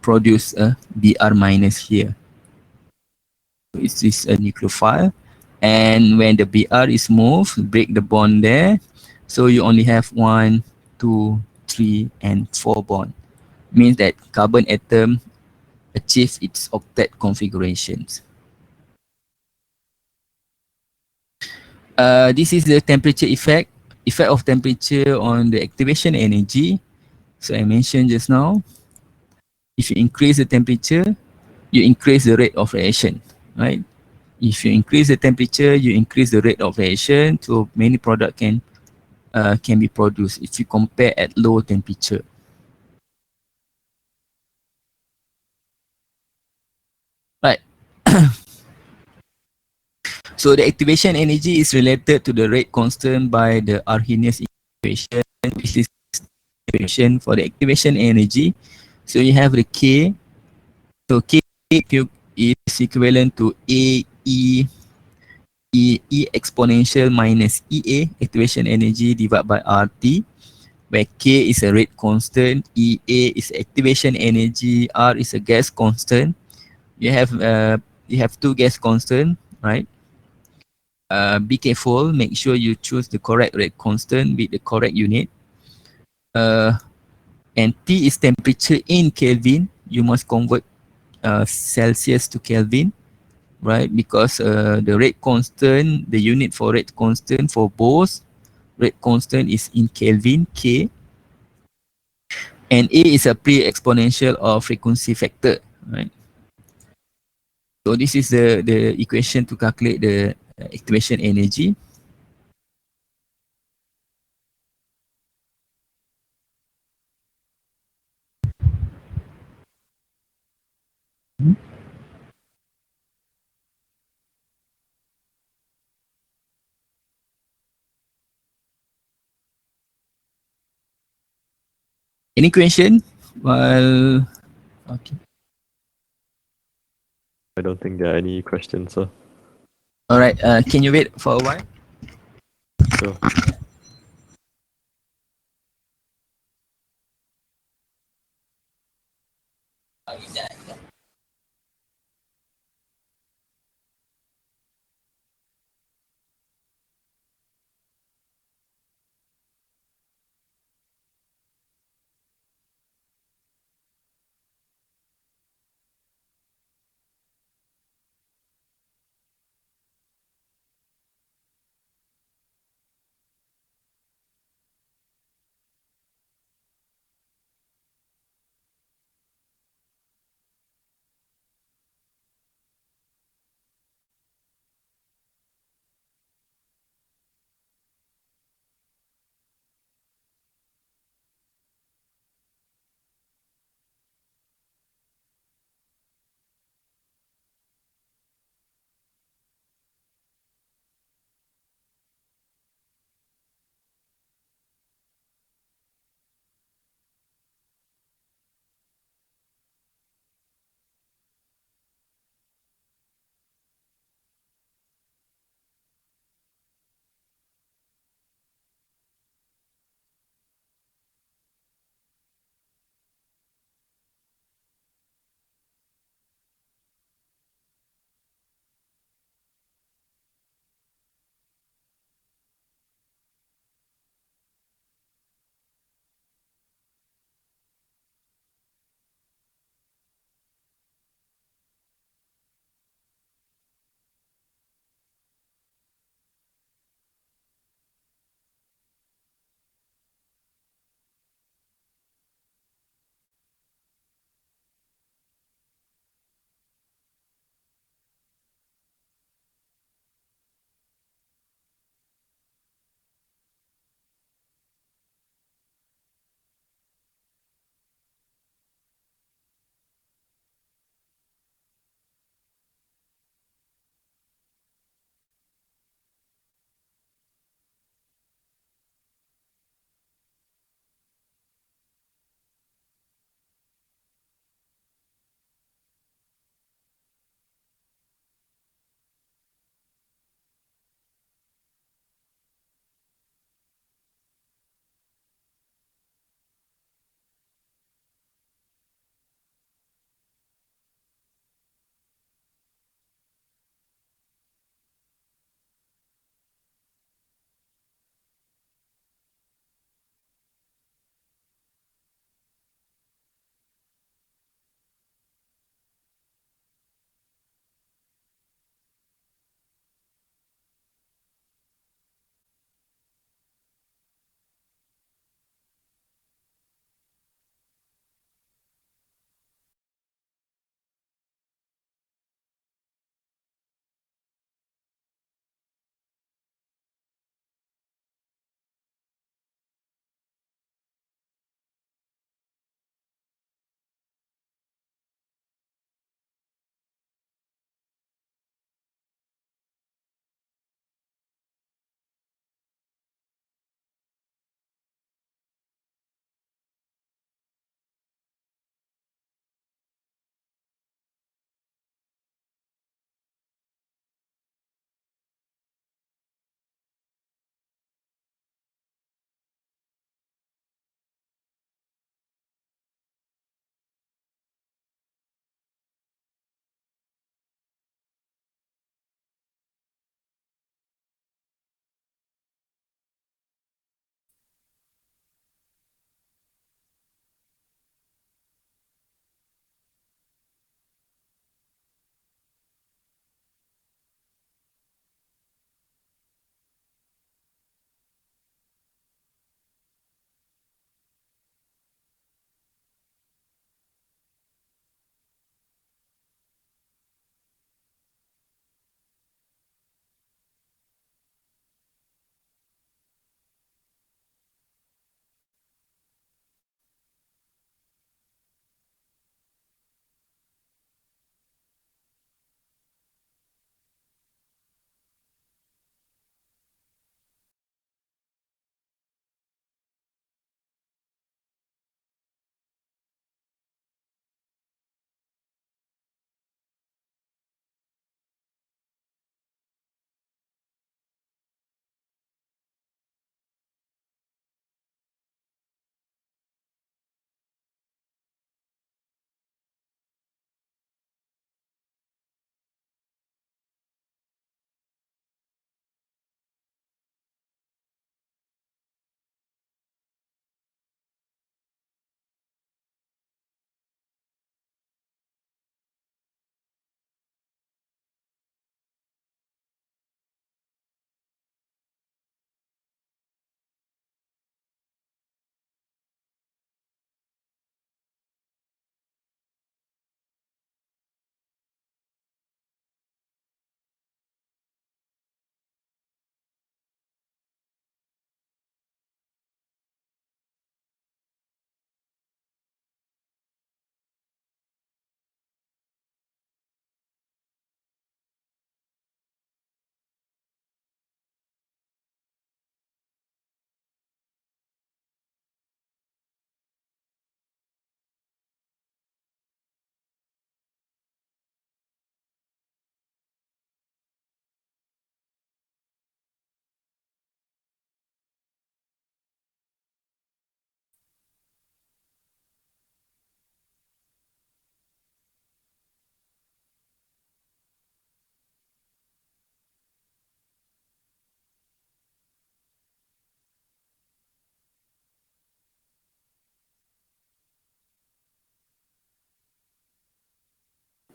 S1: produce a Br minus here. So it is a nucleophile, and when the Br is moved, break the bond there. So you only have 1, 2, 3, and 4 bond. Means that carbon atom achieves its octet configurations. This is the temperature effect of temperature on the activation energy. So I mentioned just now, if you increase the temperature, you increase the rate of reaction, right? If you increase the temperature, you increase the rate of reaction, so many product can be produced if you compare at low temperature. Right. So the activation energy is related to the rate constant by the Arrhenius equation, which is equation for the activation energy. So you have the K. So K is equivalent to E exponential minus EA, activation energy, divided by RT, where K is a rate constant, EA is activation energy, R is a gas constant. You have two gas constant, right? Be careful, make sure you choose the correct rate constant with the correct unit. And T is temperature in Kelvin. You must convert Celsius to Kelvin, right? Because the rate constant, the unit for rate constant for both rate constant is in Kelvin, K. And A is a pre-exponential of frequency factor, right? So this is the equation to calculate the activation energy. Any question? Well, okay.
S2: I don't think there are any questions, sir.
S1: All right. Can you wait for a while?
S2: Sure.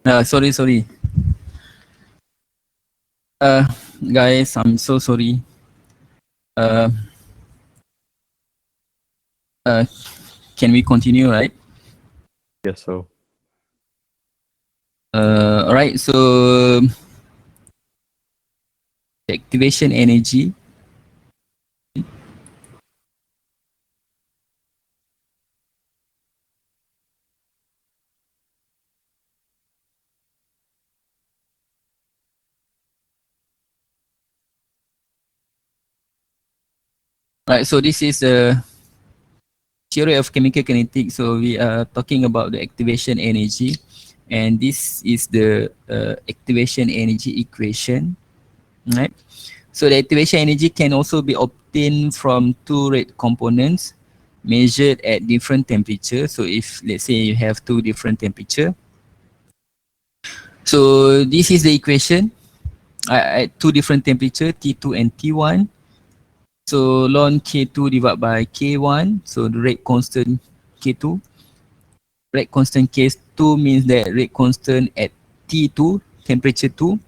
S1: Sorry. Guys, I'm so sorry. Uh, uh, can we continue, right?
S2: Yes, so.
S1: Alright, so the activation energy. Right, so this is the theory of chemical kinetics. So we are talking about the activation energy, and this is the activation energy equation, right? So the activation energy can also be obtained from two rate components measured at different temperature. So if let's say you have two different temperature, so this is the equation at two different temperature, T2 and T1. So ln K2 divided by K1, so the rate constant K2. Rate constant K2 means that rate constant at T2, temperature 2,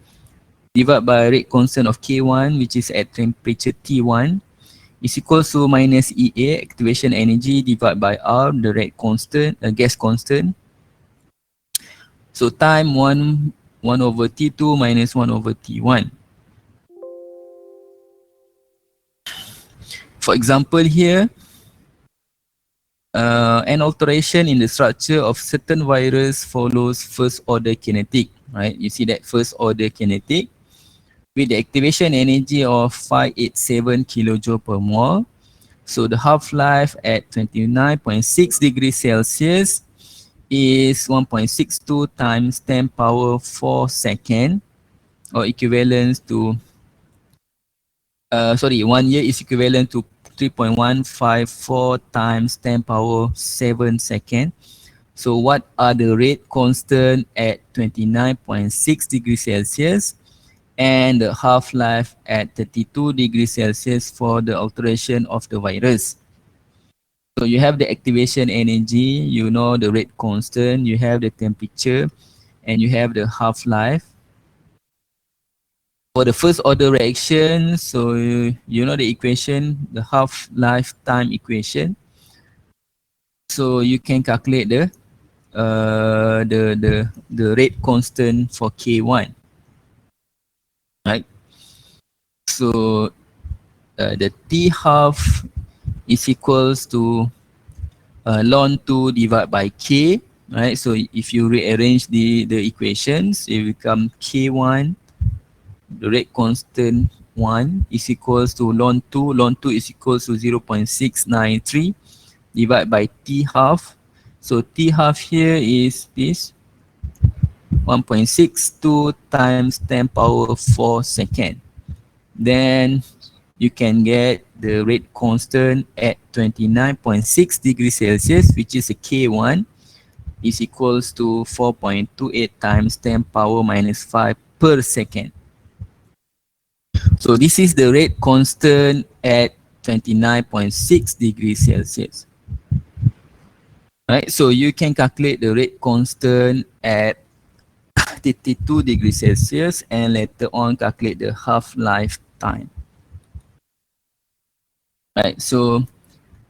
S1: divided by rate constant of K1, which is at temperature T1, is equals to minus EA, activation energy, divided by R, the rate constant, gas constant. So time 1 over T2 minus 1 over T1. For example here, an alteration in the structure of certain virus follows first order kinetic, right? You see that first order kinetic with the activation energy of 587 kilojoule per mole. So the half-life at 29.6 degrees Celsius is 1.62 times 10 power 4 second, or equivalent to 1 year is equivalent to 3.154 times 10 power 7 second. So what are the rate constant at 29.6 degrees Celsius and the half-life at 32 degrees Celsius for the alteration of the virus? So you have the activation energy, you know the rate constant, you have the temperature, and you have the half-life. For the first order reaction, so you know the equation, the half-life time equation. So you can calculate the rate constant for K1, right? So the T half is equals to ln 2 divided by K, right? So if you rearrange the equations, it become K1, the rate constant 1 is equals to ln 2. Ln 2 is equals to 0.693 divided by T half. So T half here is this 1.62 times 10 power 4 second. Then you can get the rate constant at 29.6 degrees Celsius, which is a K1, is equals to 4.28 times 10 power minus 5 per second. So this is the rate constant at 29.6 degrees Celsius. Right, so you can calculate the rate constant at 32 degrees Celsius and later on calculate the half-life time. Right, so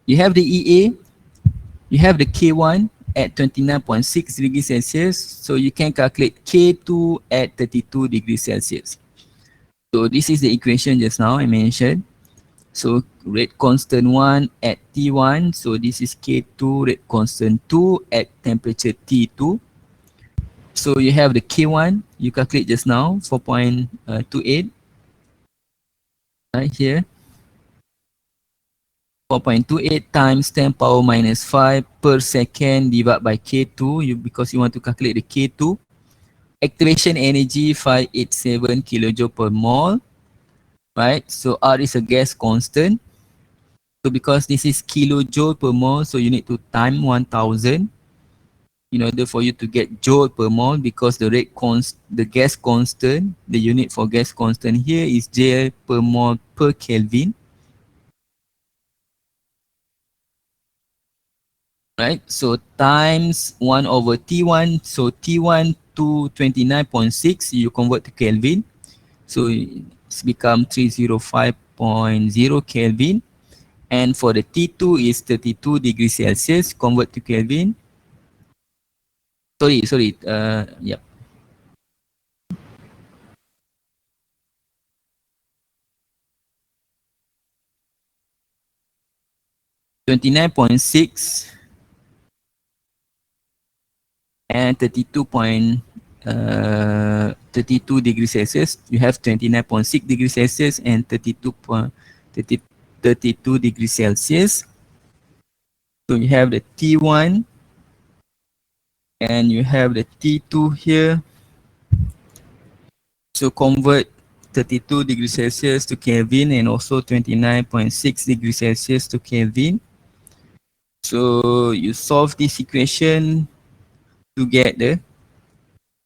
S1: you have the EA, you have the K1 at 29.6 degrees Celsius, so you can calculate K2 at 32 degrees Celsius. So this is the equation just now I mentioned. So rate constant 1 at T1, so this is K2, rate constant 2 at temperature T2. So you have the K1, you calculate just now, 4.28 right here. 4.28 times 10 power minus 5 per second divided by K2, because you want to calculate the K2. Activation energy 587 kilojoule per mole, right? So R is a gas constant. So because this is kilojoule per mole, so you need to time 1000 in order for you to get joule per mole, because the gas constant, the unit for gas constant here is J per mole per Kelvin. Right, so times 1 over T1, so T1 to 29.6, you convert to Kelvin. So it's become 305.0 Kelvin. And for the T2 is 32 degrees Celsius, convert to Kelvin. Sorry, yeah. 29.6 and 32 degrees Celsius. You have 29.6 degrees Celsius and 32 degrees Celsius. So you have the T1 and you have the T2 here. So convert 32 degrees Celsius to Kelvin and also 29.6 degrees Celsius to Kelvin. So you solve this equation to get the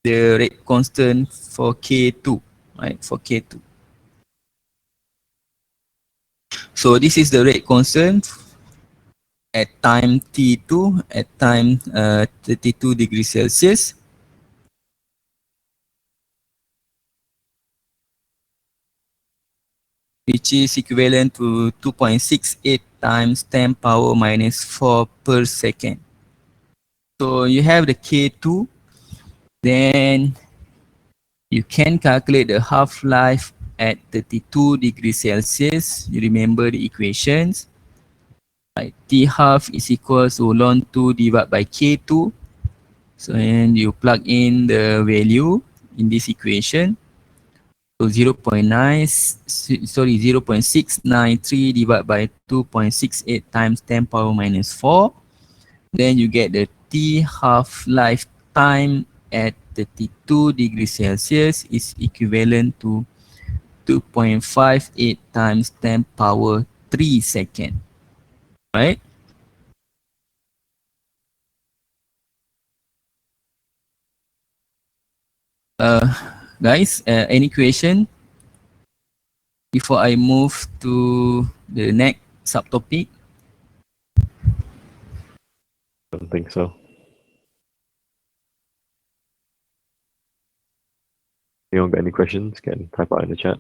S1: rate constant for K2, right? For K2. So this is the rate constant at time T2 at time 32 degrees Celsius. Which is equivalent to 2.68 times 10 power minus 4 per second. So you have the K2, then you can calculate the half-life at 32 degrees Celsius. You remember the equations. Right, T half is equal to ln 2 divided by K2. So and you plug in the value in this equation. So 0.693 divided by 2.68 times 10 power minus 4. Then you get the T half-life time at 32 degrees Celsius is equivalent to 2.58 times 10 power 3 second. Right? Guys, any question before I move to the next subtopic?
S2: Don't think so. Anyone got any questions? Can type out in the chat.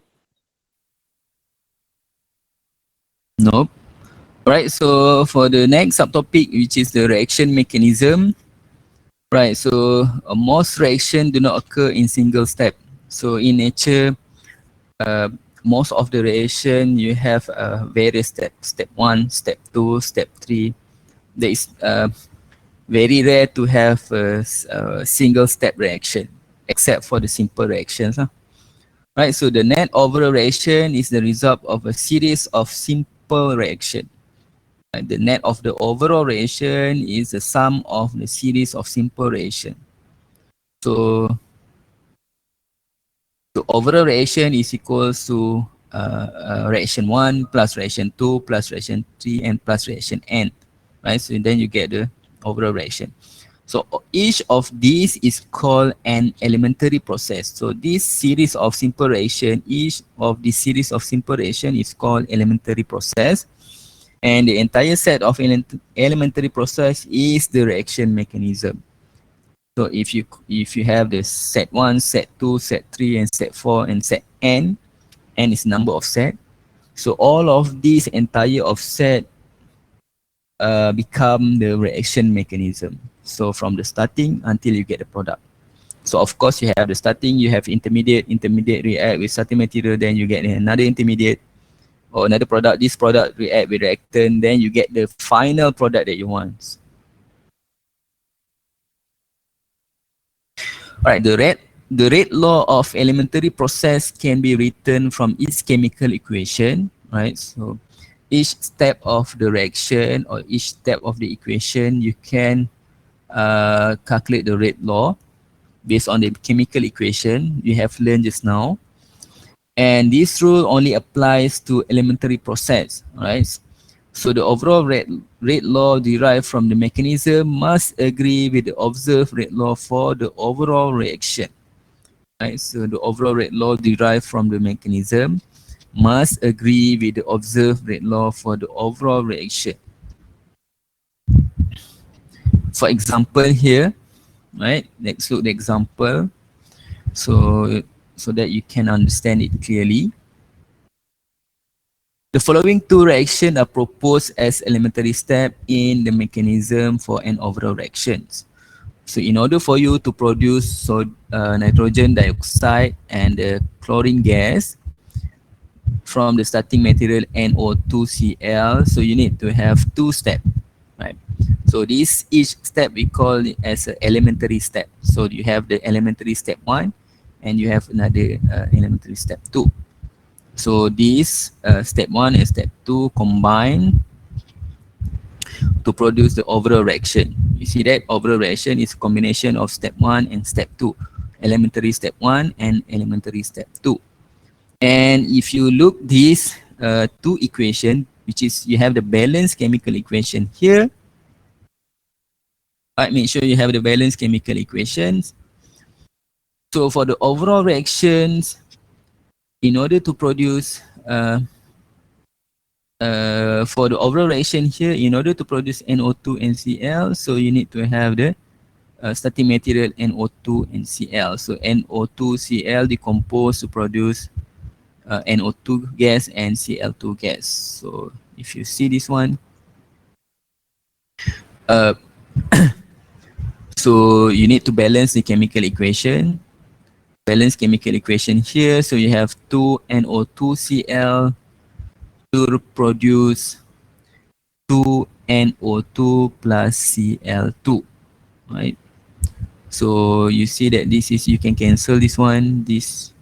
S1: Nope. Right, so for the next subtopic, which is the reaction mechanism, right, so most reaction do not occur in single step. So in nature, most of the reaction you have various steps. Step 1, step 2, step 3. There is very rare to have a single step reaction, except for the simple reactions. Right, so the net overall reaction is the result of a series of simple reactions. The net of the overall reaction is the sum of the series of simple reaction. So the overall reaction is equal to reaction 1 plus reaction 2 plus reaction 3 and plus reaction n. Right, so then you get the overall reaction. So each of these is called an elementary process. So this series of simple reaction, each of the series of simple reaction is called elementary process. And the entire set of elementary process is the reaction mechanism. So if you have the set 1, set 2, set 3, and set 4, and set n is number of set. So all of these entire of set become the reaction mechanism. So from the starting until you get the product. So of course you have the starting, you have intermediate react with starting material, then you get another intermediate or another product, this product react with reactant, then you get the final product that you want. Alright, the rate law of elementary process can be written from its chemical equation, right? So each step of the reaction or each step of the equation, you can calculate the rate law based on the chemical equation you have learned just now. And this rule only applies to elementary process, right? So the overall rate law derived from the mechanism must agree with the observed rate law for the overall reaction. Right? So the overall rate law derived from the mechanism must agree with the observed rate law for the overall reaction. For example here, right? Let's look the example so that you can understand it clearly. The following two reactions are proposed as elementary step in the mechanism for an overall reaction. So in order for you to produce nitrogen dioxide and the chlorine gas from the starting material NO2Cl, so you need to have two steps, right? So this each step we call it as an elementary step. So you have the elementary step 1 and you have another elementary step 2. So this step 1 and step 2 combine to produce the overall reaction. You see that overall reaction is a combination of step 1 and step 2, elementary step 1 and elementary step 2. And if you look these two equation, which is you have the balanced chemical equation here. Right, make sure you have the balanced chemical equations. So for the overall reactions, in order to produce for the overall reaction here, in order to produce NO2 and Cl, so you need to have the starting material NO2 and Cl. So NO2 Cl decompose to produce NO2 gas and Cl2 gas. So if you see this one, uh, so you need to balance the chemical equation. Balance chemical equation here. So you have 2 NO2Cl to produce 2 NO2 plus Cl2, right? So you see that this is, you can cancel this one, this.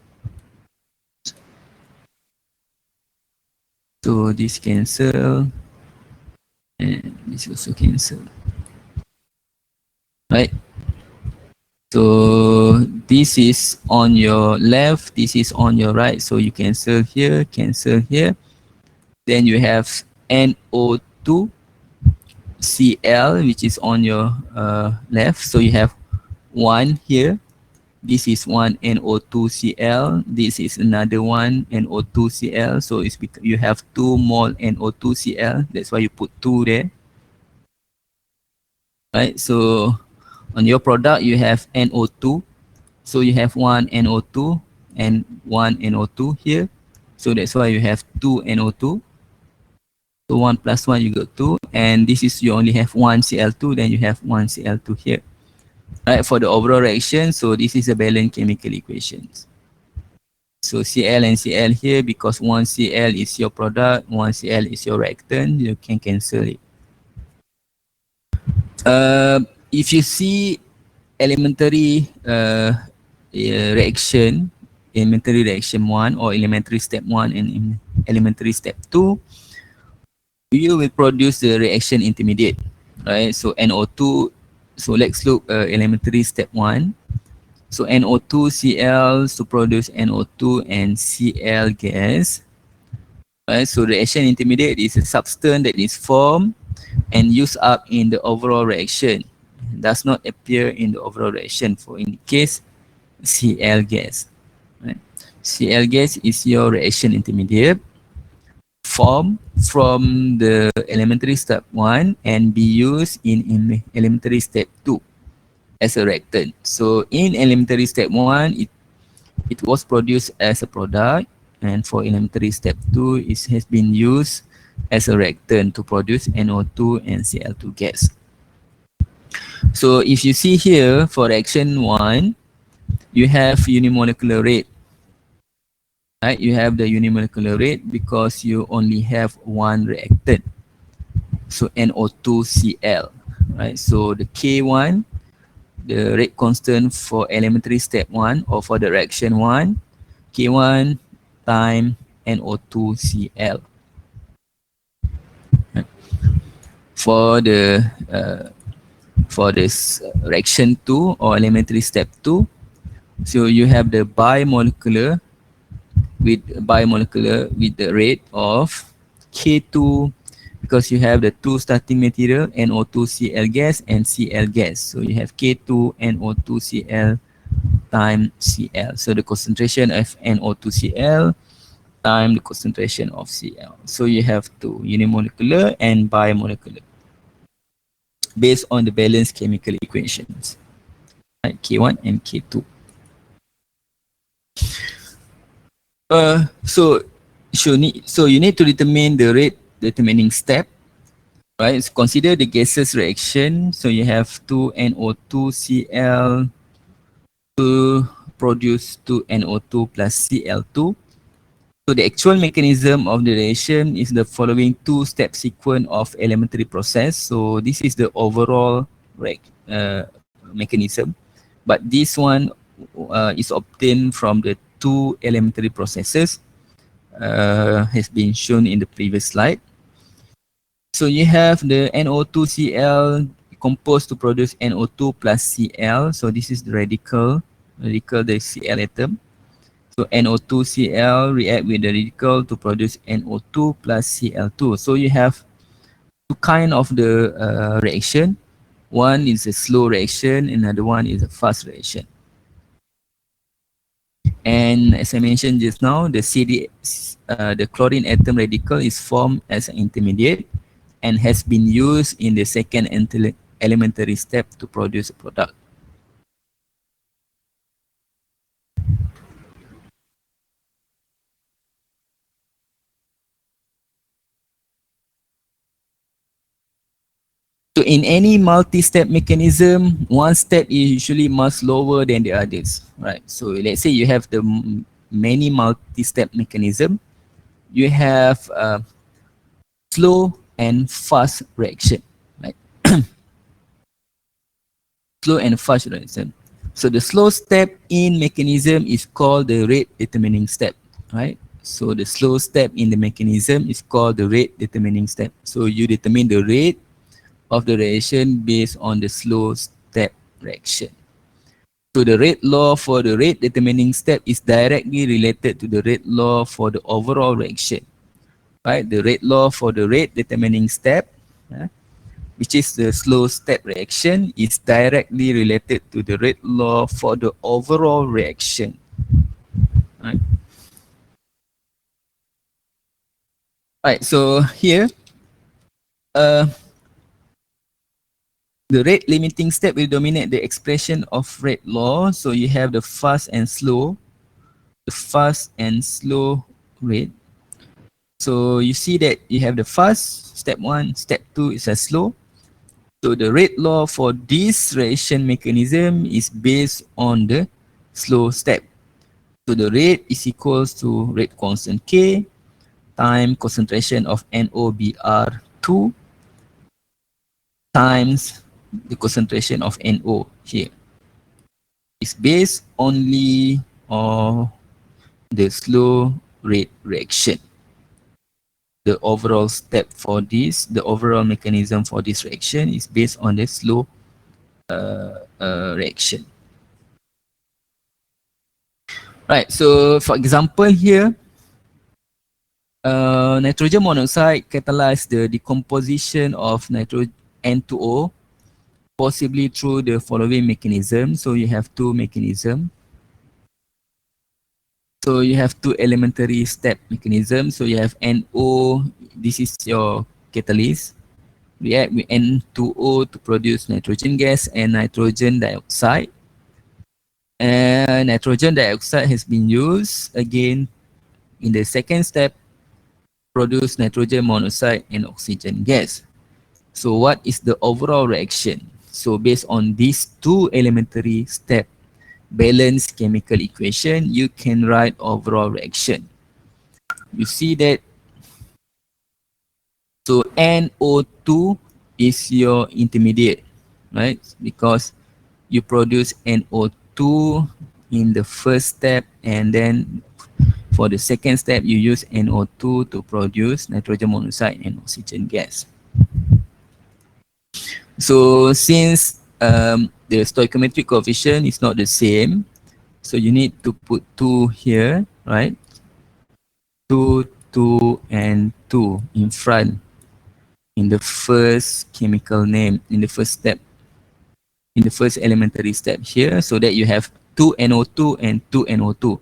S1: So this cancel and this also cancel, right? So this is on your left, this is on your right. So you cancel here. Then you have NO2 Cl, which is on your left. So you have one here. This is one NO2 Cl. This is another one NO2 Cl. So it's because you have 2 mole NO2 Cl. That's why you put 2 there. Right. So on your product you have NO2. So you have one NO2 and one NO2 here. So that's why you have 2 NO2. So 1 plus 1 you got 2, and this is you only have 1 Cl2, then you have 1 Cl2 here. Right, for the overall reaction, so this is a balanced chemical equations. So Cl and Cl here, because 1 Cl is your product, 1 Cl is your reactant, you can cancel it. If you see elementary reaction, elementary reaction 1 or elementary step 1 and elementary step 2, you will produce the reaction intermediate, right? So NO2, so let's look elementary step 1. So NO2 Cl to produce NO2 and Cl gas, right? So reaction intermediate is a substance that is formed and used up in the overall reaction, does not appear in the overall reaction. For in the case Cl gas, right? Cl gas is your reaction intermediate, formed from the elementary step 1 and be used in elementary step 2 as a reactant. So in elementary step 1, it was produced as a product, and for elementary step 2, it has been used as a reactant to produce NO2 and Cl2 gas. So if you see here for reaction 1, you have unimolecular rate. Right, you have the unimolecular rate because you only have one reactant. So NO2Cl, right? So the K1, the rate constant for elementary step 1 or for the reaction 1, K1 time NO2Cl. Right. For this reaction 2 or elementary step 2, so you have the bimolecular with the rate of K2, because you have the two starting material NO2Cl gas and Cl gas. So you have K2 NO2Cl times Cl. So the concentration of NO2Cl times the concentration of Cl. So you have two, unimolecular and bimolecular, based on the balanced chemical equations. right? K1 and K2. So you need to determine the rate determining step, right? So consider the gases reaction. So you have 2NO2Cl to produce 2NO2 plus Cl2. So the actual mechanism of the reaction is the following two-step sequence of elementary process. So this is the overall mechanism, but this one is obtained from the two elementary processes has been shown in the previous slide. So you have the NO2Cl composed to produce NO2 plus Cl. So this is the radical, the Cl atom. So NO2Cl react with the radical to produce NO2 plus Cl2. So you have two kind of the reaction. One is a slow reaction, another one is a fast reaction. And as I mentioned just now, the the chlorine atom radical is formed as an intermediate and has been used in the second elementary step to produce a product. So in any multi-step mechanism, one step is usually much lower than the others, right? So let's say you have the many multi-step mechanism, you have slow and fast reaction, right? Slow and fast reaction. So the slow step in mechanism is called the rate determining step, right? So the slow step in the mechanism is called the rate determining step. So you determine the rate of the reaction based on the slow step reaction. So the rate law for the rate determining step is directly related to the rate law for the overall reaction, right? The rate law for the rate determining step, which is the slow step reaction, is directly related to the rate law for the overall reaction, right? Right, so here, the rate limiting step will dominate the expression of rate law. So you have the fast and slow, rate. So you see that you have the fast, step 1, step 2 is a slow. So the rate law for this reaction mechanism is based on the slow step. So the rate is equals to rate constant K time concentration of NOBr2 times the concentration of NO here. It's based only on the slow rate reaction. The overall step for this, the overall mechanism for this reaction is based on the slow reaction. Right, so for example here, nitrogen monoxide catalyze the decomposition of N2O possibly through the following mechanism. So you have two mechanisms. So you have two elementary step mechanisms. So you have NO, this is your catalyst, react with N2O to produce nitrogen gas and nitrogen dioxide. And nitrogen dioxide has been used again in the second step, produce nitrogen monoxide and oxygen gas. So what is the overall reaction? So based on these two elementary step balanced chemical equation, you can write overall reaction. You see that, so NO2 is your intermediate, right? Because you produce NO2 in the first step, and then for the second step, you use NO2 to produce nitrogen monoxide and oxygen gas. So since the stoichiometric coefficient is not the same, so you need to put 2 here, right? 2, 2, and 2 in front in the first chemical name, in the first step, in the first elementary step here, so that you have 2 NO2 and 2 NO2.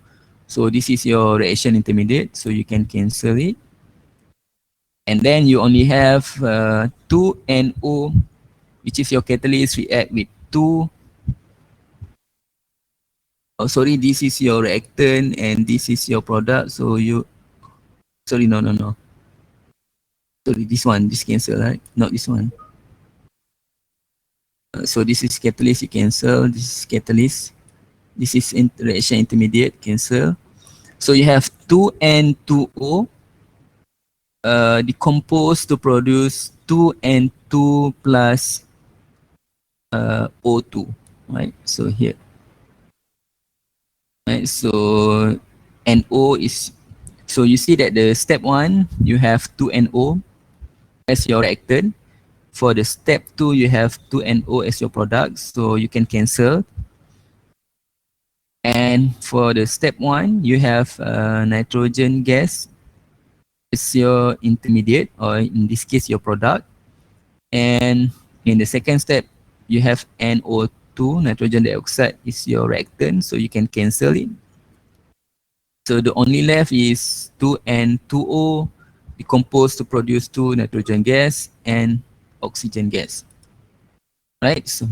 S1: So this is your reaction intermediate, so you can cancel it. And then you only have 2 NO, which is your catalyst, react with 2 Oh, sorry, this is your reactant and this is your product. So you, sorry, no. Sorry, this cancel, right? Not this one. So this is catalyst, you cancel. This is catalyst. This is reaction intermediate, cancel. So you have 2N2O decomposed to produce 2N2 plus O2, right? So here, right? So NO is, so you see that the step 1, you have 2NO as your reactant. For the step 2, you have 2NO as your product, so you can cancel. And for the step 1, you have nitrogen gas as your intermediate, or in this case, your product. And in the second step, you have NO2, nitrogen dioxide, is your reactant, so you can cancel it. So the only left is 2N2O decomposed to produce 2 nitrogen gas and oxygen gas. Right, so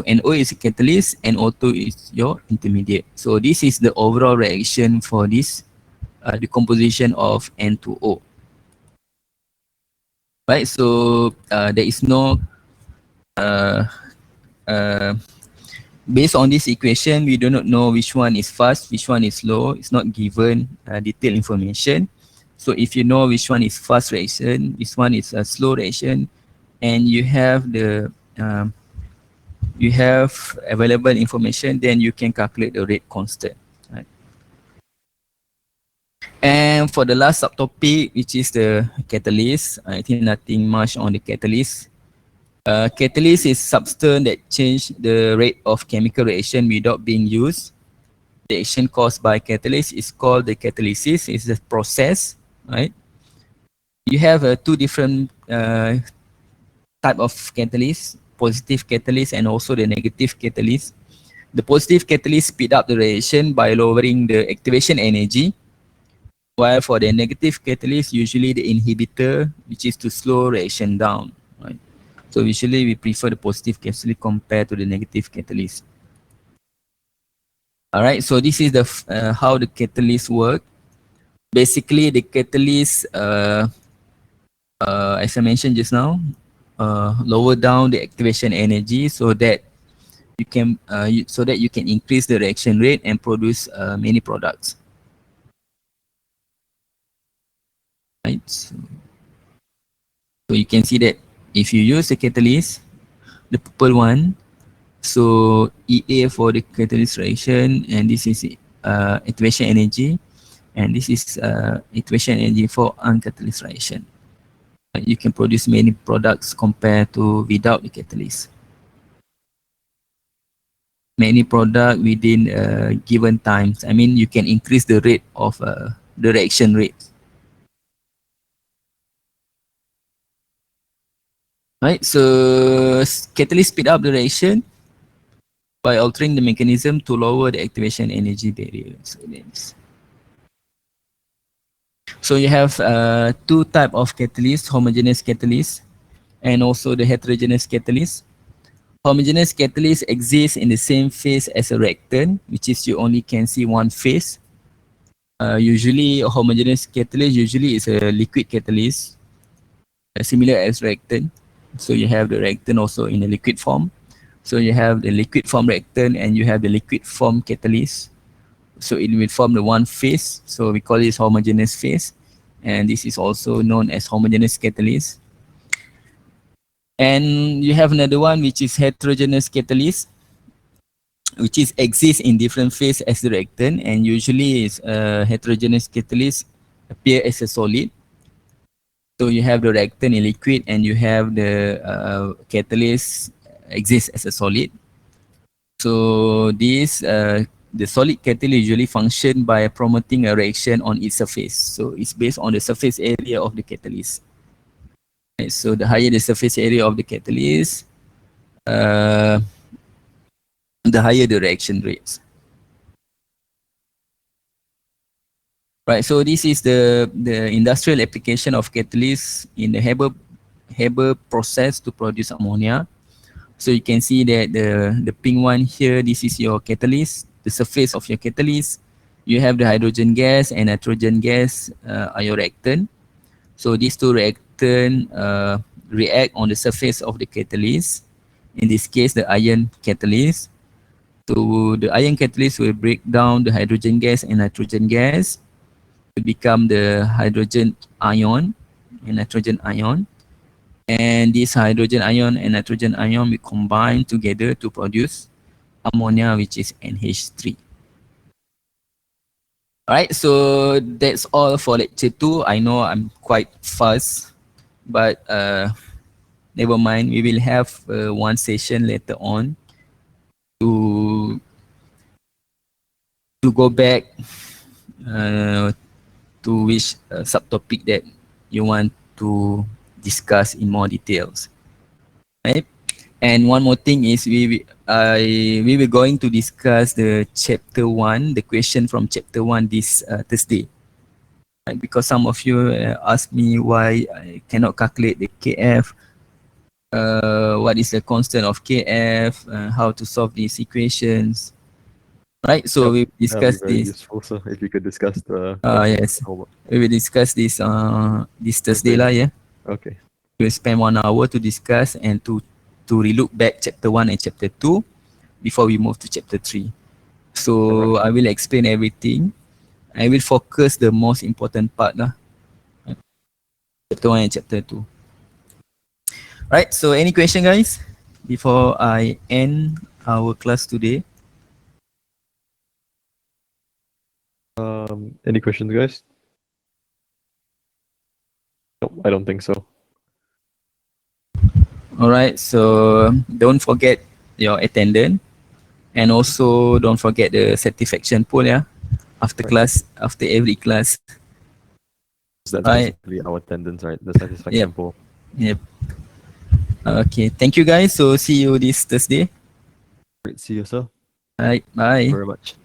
S1: NO is a catalyst, NO2 is your intermediate. So this is the overall reaction for this decomposition of N2O. Right, so there is no based on this equation, we do not know which one is fast, which one is slow. It's not given detailed information. So if you know which one is fast reaction, this one is a slow reaction, and you have the you have available information, then you can calculate the rate constant. Right? And for the last subtopic, which is the catalyst, I think nothing much on the catalyst. Catalyst is substance that change the rate of chemical reaction without being used. The action caused by catalyst is called the catalysis. It's the process, right? You have two different type of catalyst, positive catalyst and also the negative catalyst. The positive catalyst speed up the reaction by lowering the activation energy, while for the negative catalyst, usually the inhibitor, which is to slow reaction down, right? So usually we prefer the positive catalyst compared to the negative catalyst. All right, so this is the how the catalyst work. Basically, the catalyst, as I mentioned just now, lower down the activation energy so that you can increase the reaction rate and produce many products. Right. So you can see that if you use the catalyst, the purple one, so EA for the catalyst reaction, and this is activation energy, and this is activation energy for uncatalyzed reaction. You can produce many products compared to without the catalyst. Many product within given times. I mean, you can increase the rate of the reaction rate. Right, so catalyst speed up the reaction by altering the mechanism to lower the activation energy barrier. So you have two type of catalyst, homogeneous catalyst and also the heterogeneous catalyst. Homogeneous catalyst exists in the same phase as a reactant, which is you only can see one phase. Usually a homogeneous catalyst usually is a liquid catalyst, similar as reactant. So you have the reactant also in a liquid form. So you have the liquid form reactant and you have the liquid form catalyst. So it will form the one phase. So we call this homogeneous phase. And this is also known as homogeneous catalyst. And you have another one which is heterogeneous catalyst, which is exists in different phase as the reactant, and usually is heterogeneous catalyst appear as a solid. So you have the reactant in liquid and you have the catalyst exists as a solid. So this the solid catalyst usually function by promoting a reaction on its surface. So it's based on the surface area of the catalyst. Right, so the higher the surface area of the catalyst, the higher the reaction rates. Right, so this is the industrial application of catalyst in the Haber process to produce ammonia. So you can see that the pink one here, this is your catalyst, the surface of your catalyst. You have the hydrogen gas and nitrogen gas are your reactant. So these two reactant react on the surface of the catalyst. In this case, the iron catalyst. So the iron catalyst will break down the hydrogen gas and nitrogen gas to become the hydrogen ion and nitrogen ion. And this hydrogen ion and nitrogen ion will combine together to produce ammonia, which is NH3. Alright, so that's all for lecture 2. I know I'm quite fast, but never mind. We will have one session later on to go back to which subtopic that you want to discuss in more details. Right? And one more thing is we were going to discuss the chapter 1, the question from chapter 1 this Thursday. Right? Because some of you asked me why I cannot calculate the KF, what is the constant of KF, how to solve these equations. Right, so we discussed
S2: That'd be very
S1: this.
S2: useful, so if you could discuss the
S1: Yes,
S2: homework.
S1: we will discuss this this Thursday lah, yeah.
S2: Okay.
S1: We'll spend 1 hour to discuss and to relook back chapter 1 and chapter 2 before we move to chapter 3. So I will explain everything. I will focus the most important part lah. Chapter 1 and chapter 2. Right, so any question guys before I end our class today?
S2: Any questions, guys? No, I don't think so.
S1: All right, so don't forget your attendance and also don't forget the satisfaction poll, yeah, after class, after every class.
S2: That's
S1: Right.
S2: basically our attendance, right? The satisfaction poll.
S1: Yep. Okay, thank you guys. So see you this Thursday.
S2: Great, see you, sir.
S1: All right, bye.
S2: Very much.